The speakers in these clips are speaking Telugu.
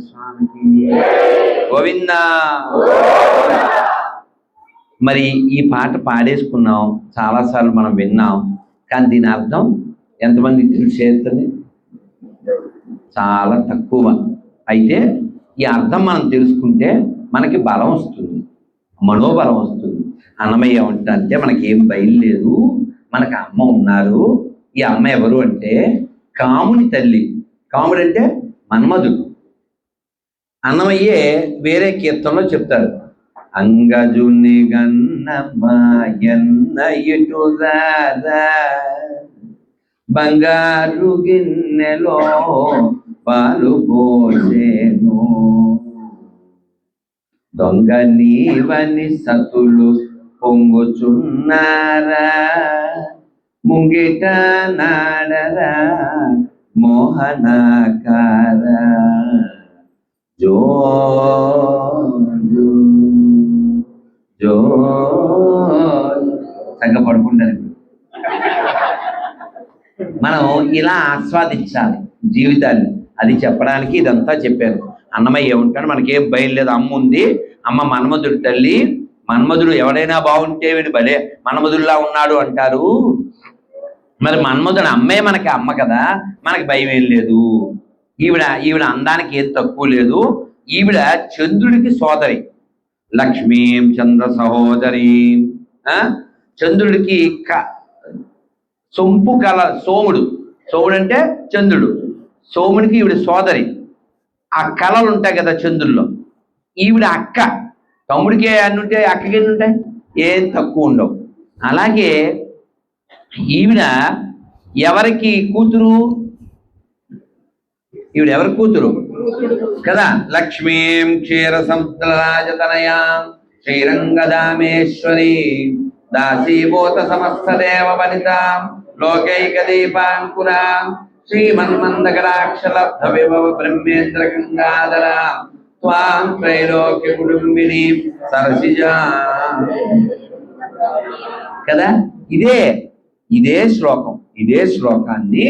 స్వామికి గోవింద. మరి ఈ పాట పాడేసుకున్నాం, చాలాసార్లు మనం విన్నాం, కానీ దీని అర్థం ఎంతమంది తెలిసేస్తుంది? చాలా తక్కువ. అయితే ఈ అర్థం మనం తెలుసుకుంటే మనకి బలం వస్తుంది, మనోబలం వస్తుంది. అన్నమయ్య అంటే మనకి ఏం భయం లేదు, మనకు అమ్మ ఉన్నారు. ఈ అమ్మ ఎవరు అంటే కాముని తల్లి. కాముడు అంటే మన్మధుడు. అన్నమయ్యే వేరే కీర్తనలో చెప్తారు, అంగజుని గన్నమ్మ ఇటురారా, బంగారు గిన్నెలో పాలు పోసేను, దొంగ నీవని సతులు పొంగుచున్నారా, ముంగిట నాడరా మోహనాకార, జో జో చక్కగా పడుకుంటారు. మనం ఇలా ఆస్వాదించాలి జీవితాన్ని, అది చెప్పడానికి ఇదంతా చెప్పాను. అన్నమయ్య ఏముంటాడు, మనకేం భయం లేదు, అమ్మ ఉంది. అమ్మ మన్మధుడు తల్లి. మన్మధుడు ఎవడైనా బాగుంటే వీడు భలే మన్మధుడిలా ఉన్నాడు అంటారు. మరి మన్మధుడు అమ్మే మనకి అమ్మ కదా, మనకి భయం ఏం లేదు. ఈవిడ అందానికి ఏం తక్కువ లేదు. ఈవిడ చంద్రుడికి సోదరి, లక్ష్మీం చంద్ర సహోదరి. చంద్రుడికి సొంపు కల సోముడు అంటే చంద్రుడు, సోముడికి ఈవిడ సోదరి. ఆ కళలు ఉంటాయి కదా చంద్రుల్లో, ఈవిడ అక్క. తమ్ముడికి అన్ని ఉంటాయి, అక్కకి ఎన్ని ఉంటాయి, ఏం తక్కువ ఉండవు. అలాగే ఈవిడ ఎవరికి కూతురు? ఈవిడ ఎవరి కూతురు కదా, లక్ష్మీం క్షీర సముద్రరాజతనయా శ్రీరంగదామేశ్వరి దాసీభూత సమస్త దేవ వనితాం లోకైక దీపాంకురా శ్రీమన్మందకరాక్షలబ్ధ విభవ బ్రహ్మేంద్ర గంగాధర త్వాం త్రైలోక్య కుటుంబిని సరసిజా కదా. ఇదే శ్లోకం. ఇదే శ్లోకాన్ని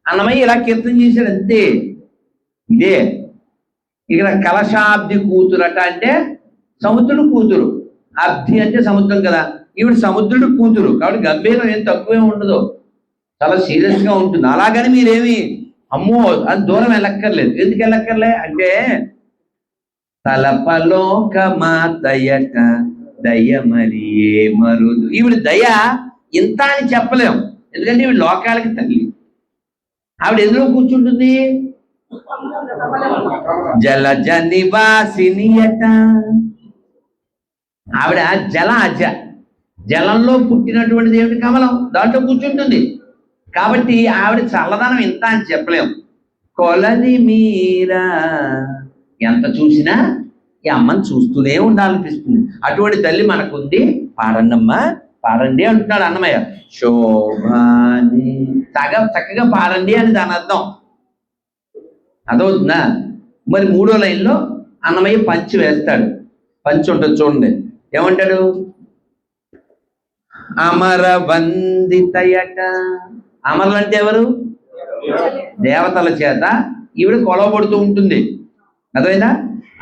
అన్నమయ్య ఇలా కీర్తన చేశాడు అంతే. ఇదే ఇక్కడ కలశాబ్ది కూతురట అంటే సముద్రుడు కూతురు, అబ్ధి అంటే సముద్రం కదా. ఈవిడ సముద్రుడు కూతురు కాబట్టి గంభీరం ఏం తక్కువే ఉండదు, చాలా సీరియస్గా ఉంటుంది. అలాగని మీరేమి అమ్మో అది దూరం వెళ్ళక్కర్లేదు. ఎందుకు వెళ్ళక్కర్లే అంటే తలపలోక మాతయట దయమరి ఏ మరుదు. ఈవిడ దయ ఇంత అని చెప్పలేం, ఎందుకంటే ఈవిడ లోకాలకి తల్లి. ఆవిడ ఎందులో కూర్చుంటుంది? జలజ నివాసిని అట. ఆవిడ జలంలో పుట్టినటువంటి దేవుడి కమలం, దాంట్లో కూర్చుంటుంది. కాబట్టి ఆవిడ చల్లదనం ఇంత అని చెప్పలేం. కొలని మీరా ఎంత చూసినా ఈ అమ్మని చూస్తూనే ఉండాలనిపిస్తుంది. అటువంటి తల్లి మనకుంది. పాడండమ్మా, పాడండి అంటున్నాడు అన్నమయ్య. శోభాని చక్కగా పాడండి అని దాని అర్థం అదవుతుందా? మరి 3వ లైన్లో అన్నమయ్య పంచి వేస్తాడు. పంచి ఉంటుంది చూడండి, ఏమంటాడు? అమర వందితయట. అమరులు అంటే ఎవరు? దేవతల చేత ఈవిడ కొలవబడుతూ ఉంటుంది. అర్థమైందా?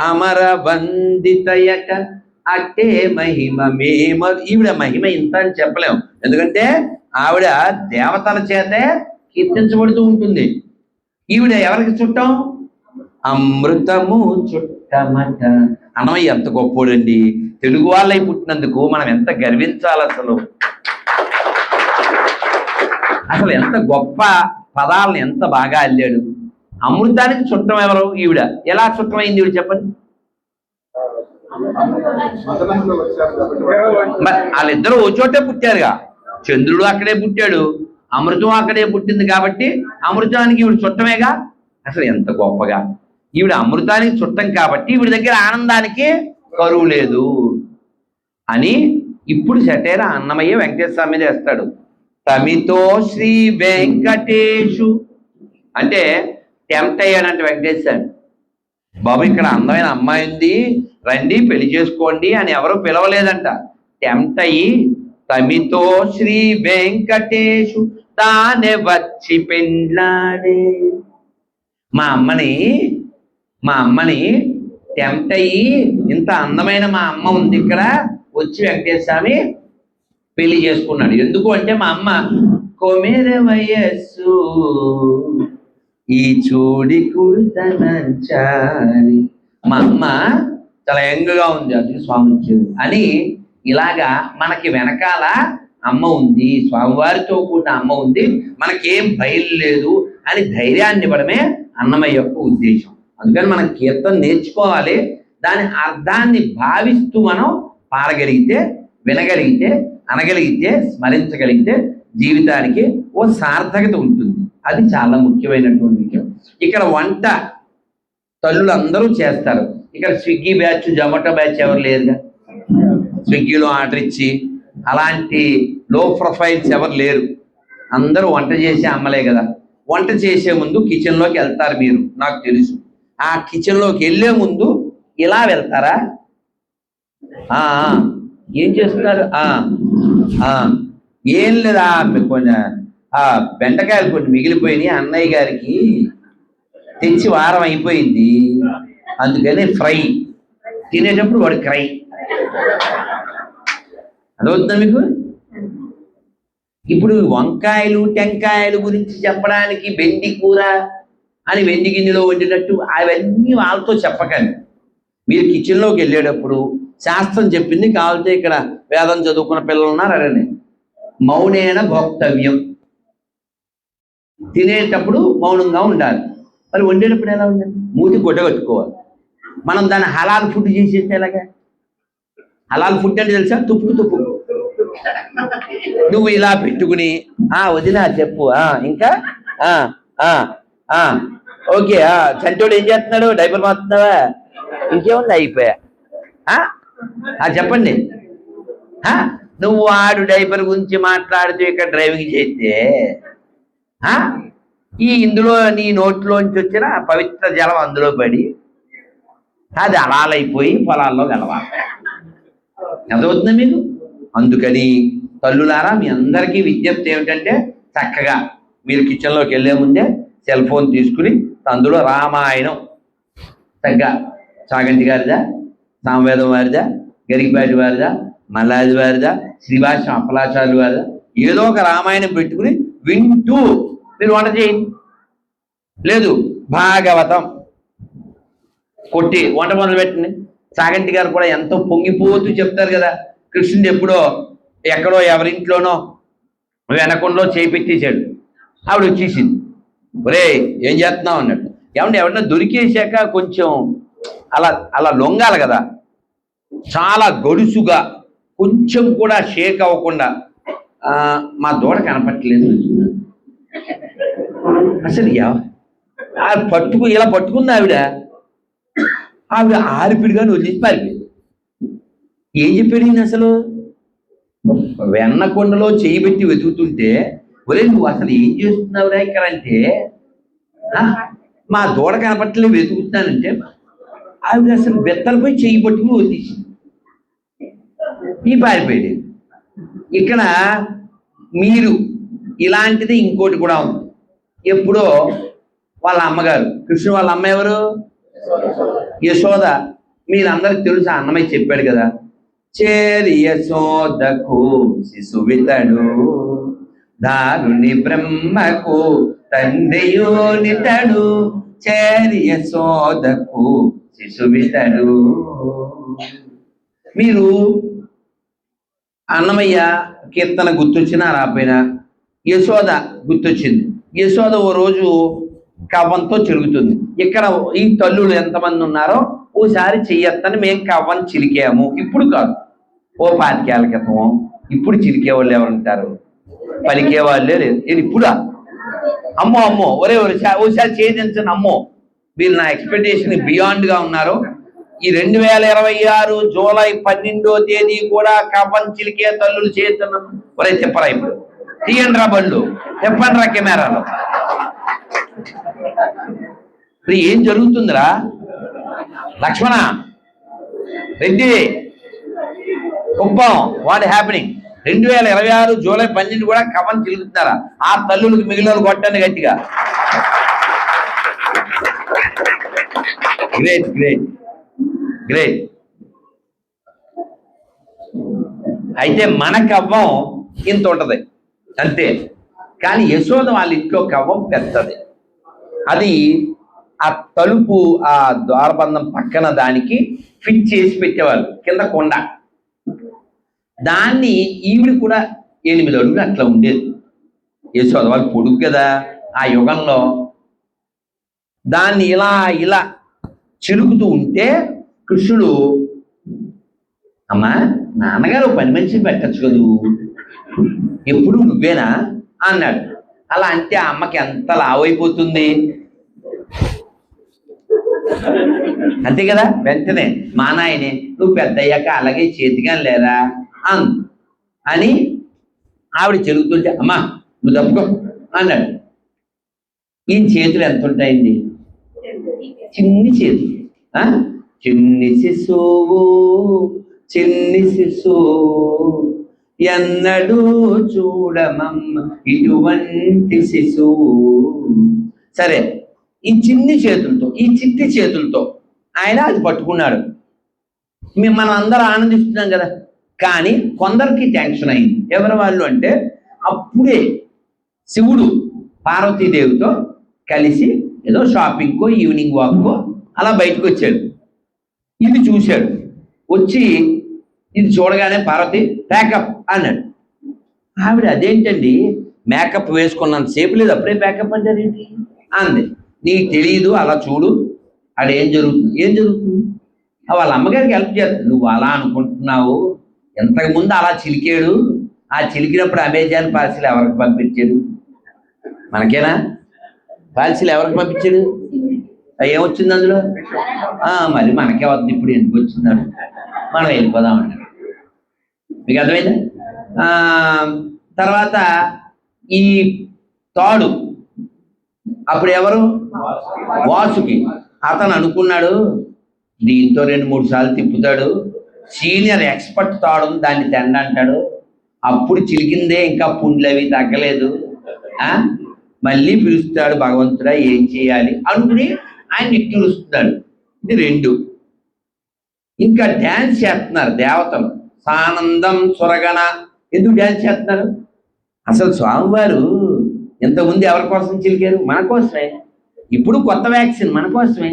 అమర వందితయట అట్టే మహిమ మేమరు. ఈవిడ మహిమ ఇంత అని చెప్పలేము, ఎందుకంటే ఆవిడ దేవతల చేతే కీర్తించబడుతూ ఉంటుంది. ఈవిడ ఎవరికి చుట్టం? అమృతము చుట్టమట. అన్నమయ్య ఎంత గొప్పోడండి. తెలుగు వాళ్ళై పుట్టినందుకు మనం ఎంత గర్వించాలి. అసలు ఎంత గొప్ప పదాలను ఎంత బాగా అల్లాడు. అమృతానికి చుట్టం ఎవరు? ఈవిడ. ఎలా చుట్టమైంది ఈవిడ చెప్పండి. వాళ్ళిద్దరూ ఓ చోటే పుట్టారుగా. చంద్రుడు అక్కడే పుట్టాడు, అమృతం అక్కడే పుట్టింది. కాబట్టి అమృతానికి ఈవిడ చుట్టమేగా. అసలు ఎంత గొప్పగా. ఈవిడ అమృతానికి చుట్టం కాబట్టి ఈవిడ దగ్గర ఆనందానికి కరువు లేదు అని ఇప్పుడు సెటైర్ అన్నమయ్య వెంకటేశ్వర మీద వేస్తాడు. తమితో శ్రీ వెంకటేశు అంటే టెంప్ట్ అయ్యాడంటే వెంకటేశ్వర బాబు, ఇక్కడ అందమైన అమ్మాయి ఉంది, రండి పెళ్లి చేసుకోండి అని ఎవరు పిలవలేదంట. టెంప్ట్ అయ్యి తమితో శ్రీ వెంకటేశు తానే వచ్చి పెండ్లాడే. మా అమ్మని మా అమ్మని టెంప్ట్ అయ్యి ఇంత అందమైన మా అమ్మ ఉంది ఇక్కడ వచ్చి వెంకటేశ్వర స్వామి పెళ్లి చేసుకున్నాడు. ఎందుకు అంటే మా అమ్మ కొమెర వయస్సు ఈ చూడి కుర్తనంచారి, మా అమ్మ చాలా యంగ్గా ఉంది, అది స్వామి వచ్చేది అని ఇలాగా మనకి వెనకాల అమ్మ ఉంది, స్వామివారితో కూడిన అమ్మ ఉంది, మనకేం భయం లేదు అని ధైర్యాన్ని ఇవ్వడమే అన్నమయ్య యొక్క ఉద్దేశం. అందుకని మనం కీర్తన నేర్చుకోవాలి. దాని అర్థాన్ని భావిస్తూ మనం పాడగలిగితే, వినగలిగితే, అనగలిగితే, స్మరించగలిగితే జీవితానికి ఓ సార్థకత ఉంటుంది. అది చాలా ముఖ్యమైనటువంటి విషయం. ఇక్కడ వంట తల్లులు అందరూ చేస్తారు. ఇక్కడ స్విగ్గీ బ్యాచ్, జొమాటో బ్యాచ్ ఎవరు లేరుగా. స్విగ్గీలో ఆర్డర్ ఇచ్చి అలాంటి లో ప్రొఫైల్స్ ఎవరు లేరు. అందరూ వంట చేసే అమ్మలే కదా. వంట చేసే ముందు కిచెన్లోకి వెళ్తారు మీరు, నాకు తెలుసు. ఆ కిచెన్లోకి వెళ్ళే ముందు ఇలా వెళ్తారా? ఏం చేస్తున్నారు? ఏం లేదా, కొన్ని బెండకాయలు కొన్ని మిగిలిపోయినాయి, అన్నయ్య గారికి తెచ్చి వారం అయిపోయింది, అందుకని ఫ్రై. తినేటప్పుడు వాడు క్రై. అదవుతుందా మీకు? ఇప్పుడు వంకాయలు టెంకాయలు గురించి చెప్పడానికి బెండి కూర అని వెండి గిన్నెలో వండినట్టు అవన్నీ వాళ్ళతో చెప్పకండి. మీరు కిచెన్లోకి వెళ్ళేటప్పుడు శాస్త్రం చెప్పింది కావాలంటే, ఇక్కడ వేదం చదువుకున్న పిల్లలు ఉన్నారు, అడగండి. మౌనేన భోక్తవ్యం, తినేటప్పుడు మౌనంగా ఉండాలి. మరి వండేటప్పుడు ఎలా ఉండాలి? మూతి గుడ్డ కట్టుకోవాలి. మనం దాన్ని హలాల్ ఫుడ్ చేసేస్తే ఎలాగా? హలాల్ ఫుడ్ అంటే తెలుసా? తుప్పు తుప్పు. నువ్వు ఇలా పెట్టుకుని వదినా చెప్పు, ఇంకా ఓకే, చంటోడు ఏం చేస్తున్నాడు? డైపర్ మారుతున్నావా? ఇంకేముంది, అయిపోయా. చెప్పండి. నువ్వు ఆడు డైపర్ గురించి మాట్లాడుతూ ఇక్కడ డ్రైవింగ్ చేస్తే ఇందులో నీ నోట్లోంచి వచ్చిన పవిత్ర జలం అందులో పడి అది అలాలైపోయి పొలాల్లో కలవాలి. అదవుతుంది మీకు. అందుకని తల్లులారా, మీ అందరికీ విజ్ఞప్తి ఏమిటంటే, చక్కగా మీరు కిచెన్లోకి వెళ్ళే ముందే సెల్ ఫోన్ తీసుకుని అందులో రామాయణం చక్కగా చాగంటి గారిదా, సామవేదం వారిదా, గరికపాటి వారిదా, మల్లాది వారిదా, శ్రీభాష్యం అప్పలాచార్యుల వారిదా, ఏదో ఒక రామాయణం పెట్టుకుని వింటూ మీరు వంట చేయండి. లేదు భాగవతం కొట్టి వంట మొదలు పెట్టండి. చాగంటి గారు కూడా ఎంతో పొంగిపోతూ చెప్తారు కదా, కృష్ణుడు ఎప్పుడో ఎక్కడో ఎవరింట్లోనో వెనకుండా చేయి పెట్టేశాడు, ఆవిడ వచ్చేసింది, ఒరే ఏం చేస్తున్నావు అన్నాడు. ఏమంటే ఎవరన్నా దొరికేశాక కొంచెం అలా అలా లొంగాలి కదా, చాలా గడుసుగా, కొంచెం కూడా షేక్ అవ్వకుండా, మా దూడ కనపట్టలేదు అసలు ఇలా పట్టుకుంది ఆవిడ ఆరిపిడిగాని వదిలేసి పారిపోయింది. ఏం చెప్పాడు ఈయన అసలు? వెన్నకొండలో చేయి పెట్టి వెతుకుతుంటే, ఒరే నువ్వు అసలు ఏం చేస్తున్నావురా ఇక్కడ అంటే, మా దూడ కనపట్టలేదు వెతుకుతున్నానంటే, ఆవిడ అసలు బెత్తలపై చేయి పట్టుకుని వదిలేసింది, ఈ పారిపోయాడు. ఇక్కడ మీరు ఇలాంటిది ఇంకోటి కూడా ఉంది. ఎప్పుడో వాళ్ళ అమ్మగారు, కృష్ణుడు వాళ్ళ అమ్మ ఎవరు? యశోద. మీరందరికి తెలుసు, అన్నమయ్య చెప్పాడు కదా, చేరి యశోదకు శిశువితడు, దారుని బ్రహ్మకు తండ్రియునితడు, చేరి యశోదకు శిశువితడు. మీరు అన్నమయ్య కీర్తన గుర్తొచ్చినా రాపోయినా యశోద గుర్తొచ్చింది. యశోద ఓ రోజు కవ్వంతో తిరుగుతుంది. ఇక్కడ ఈ తల్లులు ఎంతమంది ఉన్నారో ఓసారి చెయ్యొత్తని మేము కవ్వం చిలికాము. ఇప్పుడు కాదు, ఓ 25 ఏళ్ల క్రితం. ఇప్పుడు చిలికేవాళ్ళు ఎవరుంటారు? పలికేవాళ్ళే లేదు. నేను ఇప్పుడా? అమ్మో అమ్మో, ఓసారి చేయించండి. అమ్మో, మీరు నా ఎక్స్పెక్టేషన్ బియాండ్గా ఉన్నారు. ఈ 2026 జూలై 12వ తేదీ కూడా కవ్వం చిలికే తల్లులు చేస్తున్నాం. ఒరే చెప్పరా, ఇప్పుడు తీయండి రా బళ్ళు, చెప్పండి రా కెమెరాలో. ఏం జరుగుతుందిరా Lakshmana Reddy Kuppam, what happening? 2026 July 12 కూడా కవ్వం చిలుగుతున్నారా? ఆ తల్లులకు మిగిలిన కొట్టండి గట్టిగా. Great great great. అయితే మన కవ్వం ఇంత ఉంటది అంతే, కానీ యశోద వాళ్ళ ఇంట్లో కవ్వం పెద్దది. అది ఆ తలుపు ఆ ద్వారబంధం పక్కన దానికి ఫిట్ చేసి పెట్టేవాళ్ళు, కింద కొండ. దాన్ని ఈవిడ కూడా 8 అడుగులు అట్లా ఉండేది. యశోద వాళ్ళు పొడుగు కదా ఆ యుగంలో. దాన్ని ఇలా ఇలా చిలుకుతూ ఉంటే కృష్ణుడు, అమ్మా నాన్నగారు పని మనిషిని పెట్టచ్చు కదూ, ఎప్పుడు నువ్వేనా అన్నాడు. అలా అంటే ఆ అమ్మకి ఎంత లావైపోతుంది, అంతే కదా. వెంటనే మా నాయనే నువ్వు పెద్ద అయ్యాక అలాగే చేతిగా లేరా అని ఆవిడ చెలుగుతుంటే, అమ్మా నువ్వు తప్పుకో అన్నాడు. ఈ చేతులు ఎంత ఉంటాయండి, చిన్ని చేతులు. చిన్ని శిశువు చిన్ని శిశువు ఎన్నడూ చూడమమ్మ ఇటువంటి శిశువు. సరే, ఈ చిన్ని చేతులతో ఈ చిట్టి చేతులతో ఆయన అది పట్టుకున్నాడు. మనం అందరూ ఆనందిస్తున్నాం కదా. కానీ కొందరికి టెన్షన్ అయింది. ఎవరి వాళ్ళు అంటే, అప్పుడే శివుడు పార్వతీదేవితో కలిసి ఏదో షాపింగ్కో ఈవినింగ్ వాక్కో అలా బయటకు వచ్చాడు. ఇది చూశాడు. వచ్చి ఇది చూడగానే పార్వతి ప్యాకప్ అన్నాడు. ఆవిడ అదేంటండి మేకప్ వేసుకున్నంత సేపు లేదు, అప్పుడే ప్యాకప్ అంటారు ఏంటి అంది. నీకు తెలియదు, అలా చూడు అక్కడ ఏం జరుగుతుంది వాళ్ళ అమ్మగారికి హెల్ప్ చేస్తుంది. నువ్వు అలా అనుకుంటున్నావు, ఇంతకుముందు అలా చిలికాడు. ఆ చిలికినప్పుడు అమెజాన్ పార్సిల్ ఎవరికి పంపించాడు? మనకేనా? పార్సిల్ ఎవరికి పంపించాడు? ఏమొచ్చింది అందులో? మరి మనకే వద్దు, ఇప్పుడు ఎందుకు వచ్చిందాడు, మనం వెళ్ళిపోదామన్నాడు. మీకు అర్థమైందా? తర్వాత ఈ తాడు అప్పుడు ఎవరు? వాసుకి. అతను అనుకున్నాడు దీంతో 2-3 సార్లు తిప్పుతాడు, సీనియర్ ఎక్స్పర్ట్ తాడు దాన్ని తెండ అంటాడు, అప్పుడు చిలికిందే ఇంకా పుండ్లు అవి తగ్గలేదు, మళ్ళీ పిలుస్తాడు భగవంతుడా ఏం చేయాలి అనుకుని ఆయన నిట్టూరుస్తున్నాడు. ఇది 2. ఇంకా డ్యాన్స్ చేస్తున్నారు దేవతలు, సానందం సురగణ. ఎందుకు డ్యాన్స్ చేస్తున్నారు? అసలు స్వామివారు ఇంతకుముందు ఎవరి కోసం చిలికారు? మన కోసమే. ఇప్పుడు కొత్త వ్యాక్సిన్ మన కోసమే.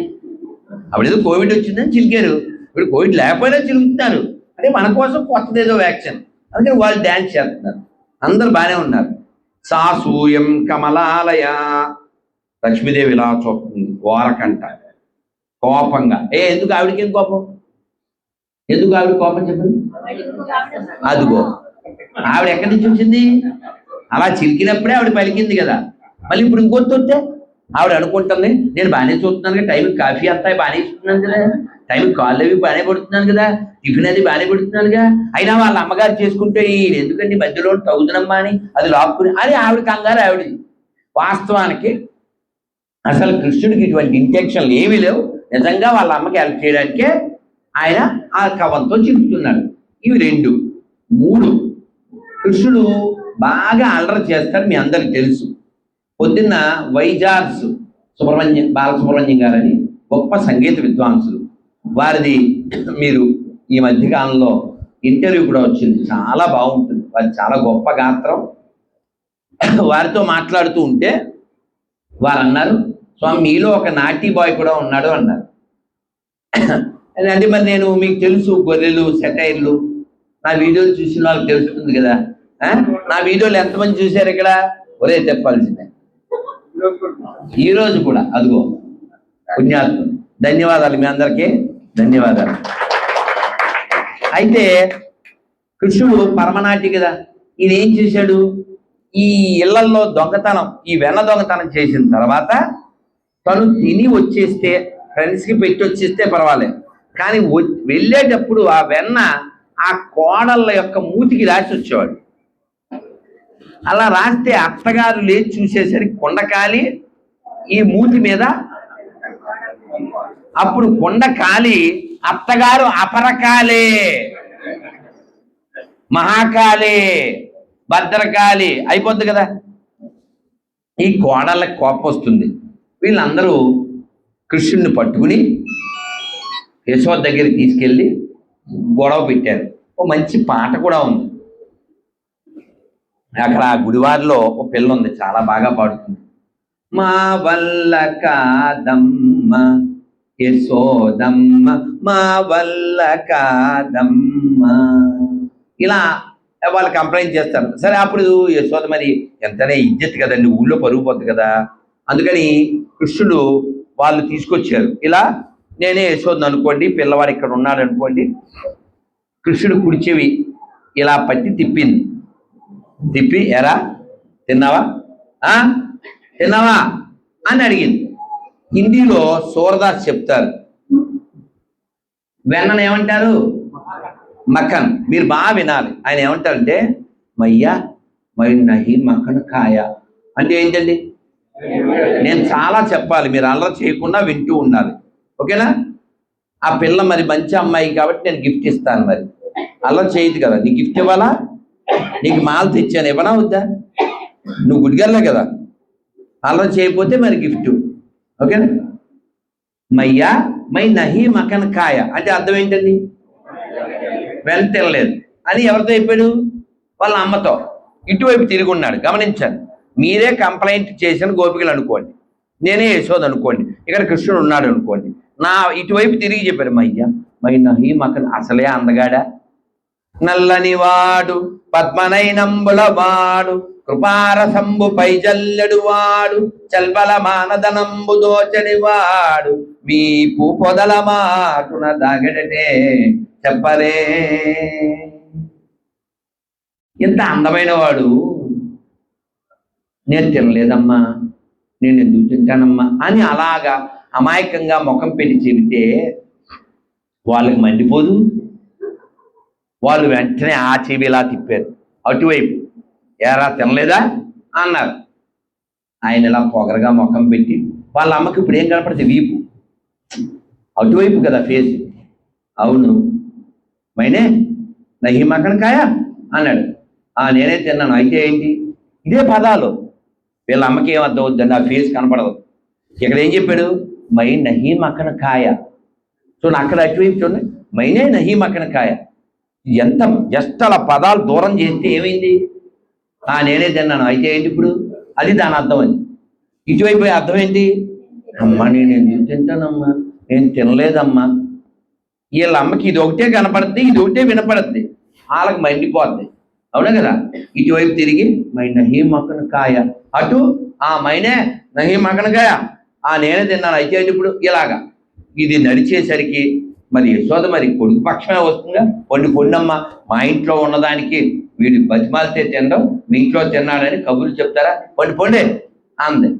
అప్పుడు ఏదో కోవిడ్ వచ్చిందని చిలికారు, ఇప్పుడు కోవిడ్ లేకపోయినా చిలుకుతున్నారు. అంటే మన కోసం కొత్తదేదో వ్యాక్సిన్, అందుకని వాళ్ళు డ్యాన్స్ చేస్తున్నారు. అందరు బాగానే ఉన్నారు. సాసూయం కమలాలయ. లక్ష్మీదేవి ఇలా చూస్తుంది ఓరకంట కోపంగా. ఎందుకు ఆవిడకి ఏం కోపం? ఎందుకు ఆవిడ కోపం చెప్పండి? అదిగో ఆవిడ ఎక్కడి నుంచి వచ్చింది? అలా చిలికినప్పుడే ఆవిడ పలికింది కదా. మళ్ళీ ఇప్పుడు ఇంకొంత వస్తే ఆవిడ అనుకుంటుంది నేను బాగానే చూస్తున్నాను కదా, టైంకి కాఫీ అంతా బాగానే ఇస్తున్నాను కదా, టైంకి కాళ్ళు అవి బాగానే పడుతున్నాను కదా, టిఫిన్ అది బాగానే పెడుతున్నానుగా, అయినా వాళ్ళ అమ్మగారు చేసుకుంటే ఎందుకండి మధ్యలో తగుదనమ్మా అని అది లాక్కుని అని ఆవిడ కంగారు ఆవిడది. వాస్తవానికి అసలు కృష్ణుడికి ఇటువంటి ఇంటెన్షన్లు ఏమీ లేవు. నిజంగా వాళ్ళ అమ్మకి హెల్ప్ చేయడానికే ఆయన ఆ కవంతో చిలుపుతున్నాడు. ఇవి 2. 3, కృష్ణుడు బాగా అల్లరి చేస్తాడు, మీ అందరికి తెలుసు. పొద్దున్న వైజార్స్ బాలసుబ్రహ్మణ్యం గారని గొప్ప సంగీత విద్వాంసులు, వారిది మీరు ఈ మధ్యకాలంలో ఇంటర్వ్యూ కూడా వచ్చింది, చాలా బాగుంటుంది. వారి చాలా గొప్ప గాత్రం. వారితో మాట్లాడుతూ ఉంటే వారు అన్నారు, స్వామి మీలో ఒక నాటీ బాయ్ కూడా ఉన్నాడు అన్నారు. అంటే మరి నేను మీకు తెలుసు గొర్రెలు సెటైర్లు నా వీడియోలు చూసిన వాళ్ళకి తెలుస్తుంది కదా. నా వీడియోలు ఎంతమంది చూశారు ఇక్కడ? ఒరే చెప్పాల్సిందే. ఈరోజు కూడా అదిగో పుణ్యాత్ములు. ధన్యవాదాలు మీ అందరికీ, ధన్యవాదాలు. అయితే కృష్ణుడు పరమనాటి కదా, ఈయన ఏం చేశాడు? ఈ ఇళ్లల్లో దొంగతనం, ఈ వెన్న దొంగతనం చేసిన తర్వాత తను తిని వచ్చేస్తే, ఫ్రెండ్స్కి పెట్టి వచ్చేస్తే పర్వాలేదు, కానీ వెళ్ళేటప్పుడు ఆ వెన్న ఆ కోడళ్ళ యొక్క మూతికి రాసి వచ్చేవాడు. అలా రాస్తే అత్తగారు లేచి చూసేసరికి కొండ కాలి ఈ మూతి మీద. అప్పుడు కొండ కాలి అత్తగారు అపరకాలే, మహాకాళే, భద్రకాళి అయిపోద్ది కదా. ఈ కోడళ్ళకి కోపం వస్తుంది. వీళ్ళందరూ కృష్ణుడిని పట్టుకుని యశోద దగ్గరికి తీసుకెళ్ళి గొడవ పెట్టారు. ఓ మంచి పాట కూడా ఉంది అక్కడ. ఆ గుడివారిలో ఒక పిల్ల ఉంది, చాలా బాగా పాడుతుంది. మా వల్ల కాదమ్మ యశోదమ్మ, మా వల్ల కాదమ్మ, ఇలా వాళ్ళు కంప్లైంట్ చేస్తారు. సరే, అప్పుడు యశోద మరి ఎంతనే ఇజ్జత్ కదండి, ఊళ్ళో పరుగు పోతుంది కదా, అందుకని కృష్ణుడు వాళ్ళు తీసుకొచ్చారు. ఇలా నేనే యశోదను అనుకోండి, పిల్లవాడు ఇక్కడ ఉన్నాడు అనుకోండి. కృష్ణుడు కుడిచెవి ఇలా పట్టి తిప్పి ఎరా తిన్నావా తిన్నావా అని అడిగింది. హిందీలో సూరదాస్ చెప్తారు, వెన్నను ఏమంటారు? మక్కన్. మీరు బాగా వినాలి. ఆయన ఏమంటారంటే మయ్యా మై నహి మక్కన్ కాయ అంటే ఏంటండి? నేను చాలా చెప్పాలి, మీరు అల్లరి చేయకుండా వింటూ ఉండాలి, ఓకేనా? ఆ పిల్ల మరి మంచి అమ్మాయి కాబట్టి నేను గిఫ్ట్ ఇస్తాను. మరి అల్లరి చేయదు కదా, నీకు గిఫ్ట్ ఇవ్వాలా? నీకు మాల తెచ్చాను, ఇవ్వనా వద్దా? నువ్వు గుడిగల్లే కదా, అల్లరి చేయకపోతే మరి గిఫ్ట్, ఓకేనా? మయ్యా మై నహి మకన్ కాయ అంటే అర్థం ఏంటండి? వెంట తినలేదు అని ఎవరితో చెప్పాడు? వాళ్ళ అమ్మతో. ఇటువైపు తిరిగి ఉన్నాడు, గమనించండి. మీరే కంప్లైంట్ చేసిన గోపికలు అనుకోండి, నేనే యశోద అనుకోండి, ఇక్కడ కృష్ణుడు ఉన్నాడు అనుకోండి. నా ఇటువైపు తిరిగి చెప్పారు మయ్యా మై నహి మకన్. అసలే అందగాడా, నల్లని వాడు, పద్మనైనంబుల వాడు, కృపారసంబు పైజల్లెడు వాడు, చల్బల మానదనంబు దోచని వాడు, వీపు పొదల మాటున దాగడటే చెప్పలే. ఇంత అందమైన వాడు నేను తినలేదమ్మా, నేను ఎందుకు తింటానమ్మా అని అలాగా అమాయకంగా ముఖం పెట్టి చెబితే వాళ్ళకి మండిపోదు? వాళ్ళు వెంటనే ఆ చెవి ఇలా తిప్పారు అటువైపు. ఎరా తినలేదా అన్నారు. ఆయన ఇలా పొగరగా ముఖం పెట్టి, వాళ్ళ అమ్మకి ఇప్పుడు ఏం కనపడుతుంది? వీపు అటువైపు కదా ఫేస్. అవును మైనే నహి మకన్ కాయ అన్నాడు. నేనే తిన్నాను. అయితే ఏంటి? ఇదే పదాలు. వీళ్ళ అమ్మకి ఏం అర్థం అవుతుందండి, ఆ ఫేస్ కనపడదు. ఇక్కడ ఏం చెప్పాడు? మై నహి మకన్ కాయ. చూడండి అక్కడ అటువైపు చూడండి, మైనే నహి మకన్ కాయ. ఎంత జస్ట్ అలా పదాలు దూరం చేస్తే ఏమైంది? నేనే తిన్నాను. అయితే ఏంటి ఇప్పుడు? అది దాని అర్థం. అది ఇటువైపు అర్థం ఏంటి? అమ్మ నేను ఎందుకు తింటానమ్మా, నేను తినలేదమ్మా. వీళ్ళ అమ్మకి ఇది ఒకటే కనపడుద్ది, ఇది ఒకటే వినపడుద్ది, వాళ్ళకి మండిపోద్ది, అవునా కదా? ఇటువైపు తిరిగి మై నహి మకన్ కాయ, అటు మైనే నహి మకన్ కాయ, నేనే తిన్నాను. అయితే ఇప్పుడు ఇలాగా ఇది నడిచేసరికి మరి యశోద మరి కొడుకు పక్షమే వస్తుందా? పొండమ్మ, మా ఇంట్లో ఉన్నదానికి వీడు బతిమాలితే తినడం, మీ ఇంట్లో తిన్నాడని కబుర్లు చెప్తారా? పొండే అంది.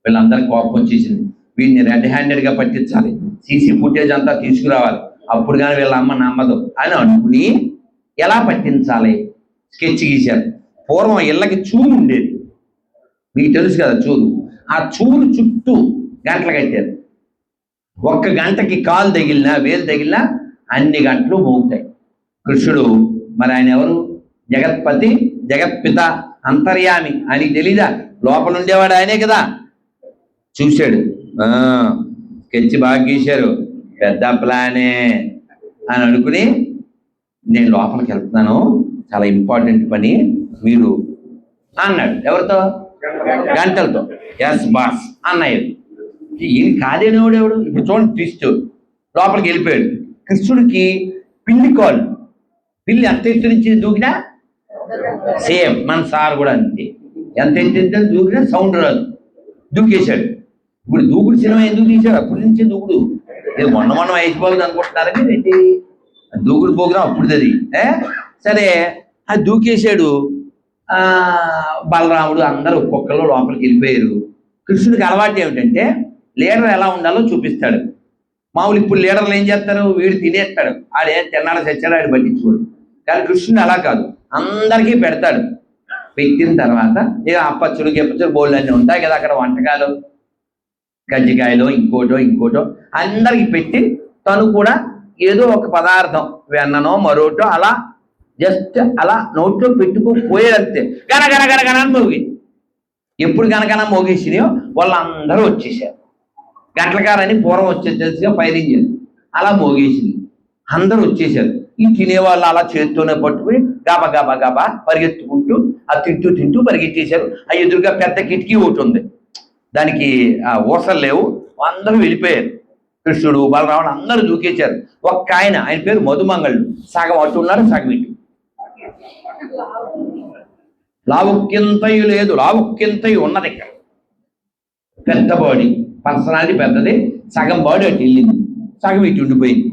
వీళ్ళందరికీ కోపం వచ్చేసింది. వీడిని రెడ్ హ్యాండెడ్గా పట్టించాలి, సీసీ ఫుటేజ్ అంతా తీసుకురావాలి, అప్పుడు కానీ వీళ్ళ అమ్మ నమ్మదు అని అనుకుని ఎలా పట్టించాలి స్కెచ్ గీశారు. పూర్వం ఇళ్ళకి చూరు ఉండేది, మీకు తెలుసు కదా చూరు. ఆ చూరు చుట్టూ గంటలు కట్టారు. ఒక్క గంటకి కాలు తగిలినా, వేలు తగిలినా అన్ని గంటలు మోగుతాయి. కృష్ణుడు మరి ఆయన ఎవరు? జగత్పతి, జగత్పిత, అంతర్యామి. ఆయనకి తెలీదా? లోపల ఉండేవాడు ఆయనే కదా. చూశాడు, స్కెచ్ బాగా గీశారు, పెద్ద ప్లానే అని అనుకుని నేను లోపలికి వెళ్తున్నాను, చాలా ఇంపార్టెంట్ పని, మీరు అన్నాడు. ఎవరితో? గంటలతో. ఎస్ బాస్ అన్నాడు. ఈయన కాదేనేవాడు ఎవడు? ఇప్పుడు చూడండి ట్విస్ట్. లోపలికి వెళ్ళిపోయాడు. కృష్ణుడికి పిల్లి కాళ్ళు, పిల్లి ఎంత ఎత్తు నుంచి దూకినా సేమ్, మన సార్ కూడా అంతే, ఎంత ఎత్తు దూకినా సౌండ్ రాదు, దూకేశాడు. ఇప్పుడు దూకుడు సినిమా ఎందుకు తీశాడు? అప్పటి నుంచే దూకుడు. ఇది మొన్న అయిపోతుంది అనుకుంటున్నారని ఏంటి దూకుడు ప్రోగ్రాం అప్పుడుది. సరే, అది దూకేశాడు. బలరాముడు అందరూ ఒక్కొక్కరు లోపలికి వెళ్ళిపోయారు. కృష్ణుడికి అలవాటు ఏమిటంటే లీడర్ ఎలా ఉండాలో చూపిస్తాడు. మామూలు ఇప్పుడు లీడర్లు ఏం చేస్తారు? వీడు తినేస్తాడు, ఆడేం తిన్నాడు చచ్చాడు, ఆడు పట్టించుకోడు. కానీ కృష్ణుడు అలా కాదు, అందరికీ పెడతాడు. పెట్టిన తర్వాత ఇక అప్పచ్చులు గిప్పచ్చులు బోళ్ళు అన్నీ ఉంటాయి కదా అక్కడ, వంటకాలు, కజ్జికాయలో ఇంకోటో అందరికి పెట్టి తను కూడా ఏదో ఒక పదార్థం, వెన్ననో మరోటో అలా జస్ట్ అలా నోట్లో పెట్టుకోపోయేదంతే. గనగన మోగింది. ఎప్పుడు గనగన మోగేసినాయో వాళ్ళందరూ వచ్చేసారు. గంటలకారని పూర్వం వచ్చే తెలుసుగా ఫైర్ ఇంజిన్, అలా మోగేసింది. అందరూ వచ్చేసారు. ఈ తినేవాళ్ళు అలా చేత్తోనే పట్టుకుని గబా గబా గబా పరిగెత్తుకుంటూ ఆ తింటూ తింటూ పరిగెత్తేశారు. ఆ ఎదురుగా పెద్ద కిటికీ ఒకటి ఉంది, దానికి ఊసలు లేవు. అందరూ వెళ్ళిపోయారు. కృష్ణుడు బలరాముడు అందరూ దూకేశారు. ఒక్క ఆయన పేరు మధుమంగళుడు, సగం అటు ఉన్నారు, సగం ఇటు. లావుక్కింతయు లేదు, లావుక్కింతయు ఉన్నది. ఇక్కడ పెద్ద బాడీ, పర్సనాలిటీ పెద్దది, సగం బాడీ అటు వెళ్ళింది, సగం ఇటు ఉండిపోయింది.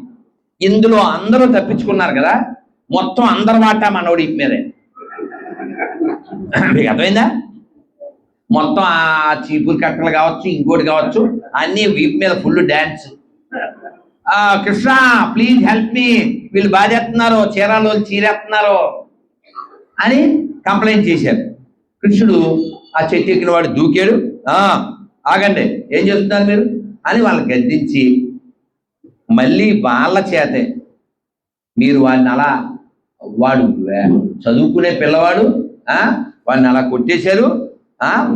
ఇందులో అందరూ తప్పించుకున్నారు కదా, మొత్తం అందరి మాట మనోడి మీదే. మీకు అర్థమైందా? మొత్తం ఆ చీపురు కట్టలు కావచ్చు, ఇంకోటి కావచ్చు, అన్ని వీపు మీద full dance. Krishna please help me, వీళ్ళు బాధేస్తున్నారు, చీరాలు చీరేస్తున్నారు అని కంప్లైంట్ చేశారు. కృష్ణుడు ఆ చెట్టు ఎక్కిన వాడు దూకాడు. ఆగండి, ఏం చేస్తున్నారు మీరు అని వాళ్ళని గద్దించి మళ్ళీ వాళ్ళ చేతే మీరు వాడిని అలా, వాడు చదువుకునే పిల్లవాడు, వాడిని అలా కొట్టేశారు.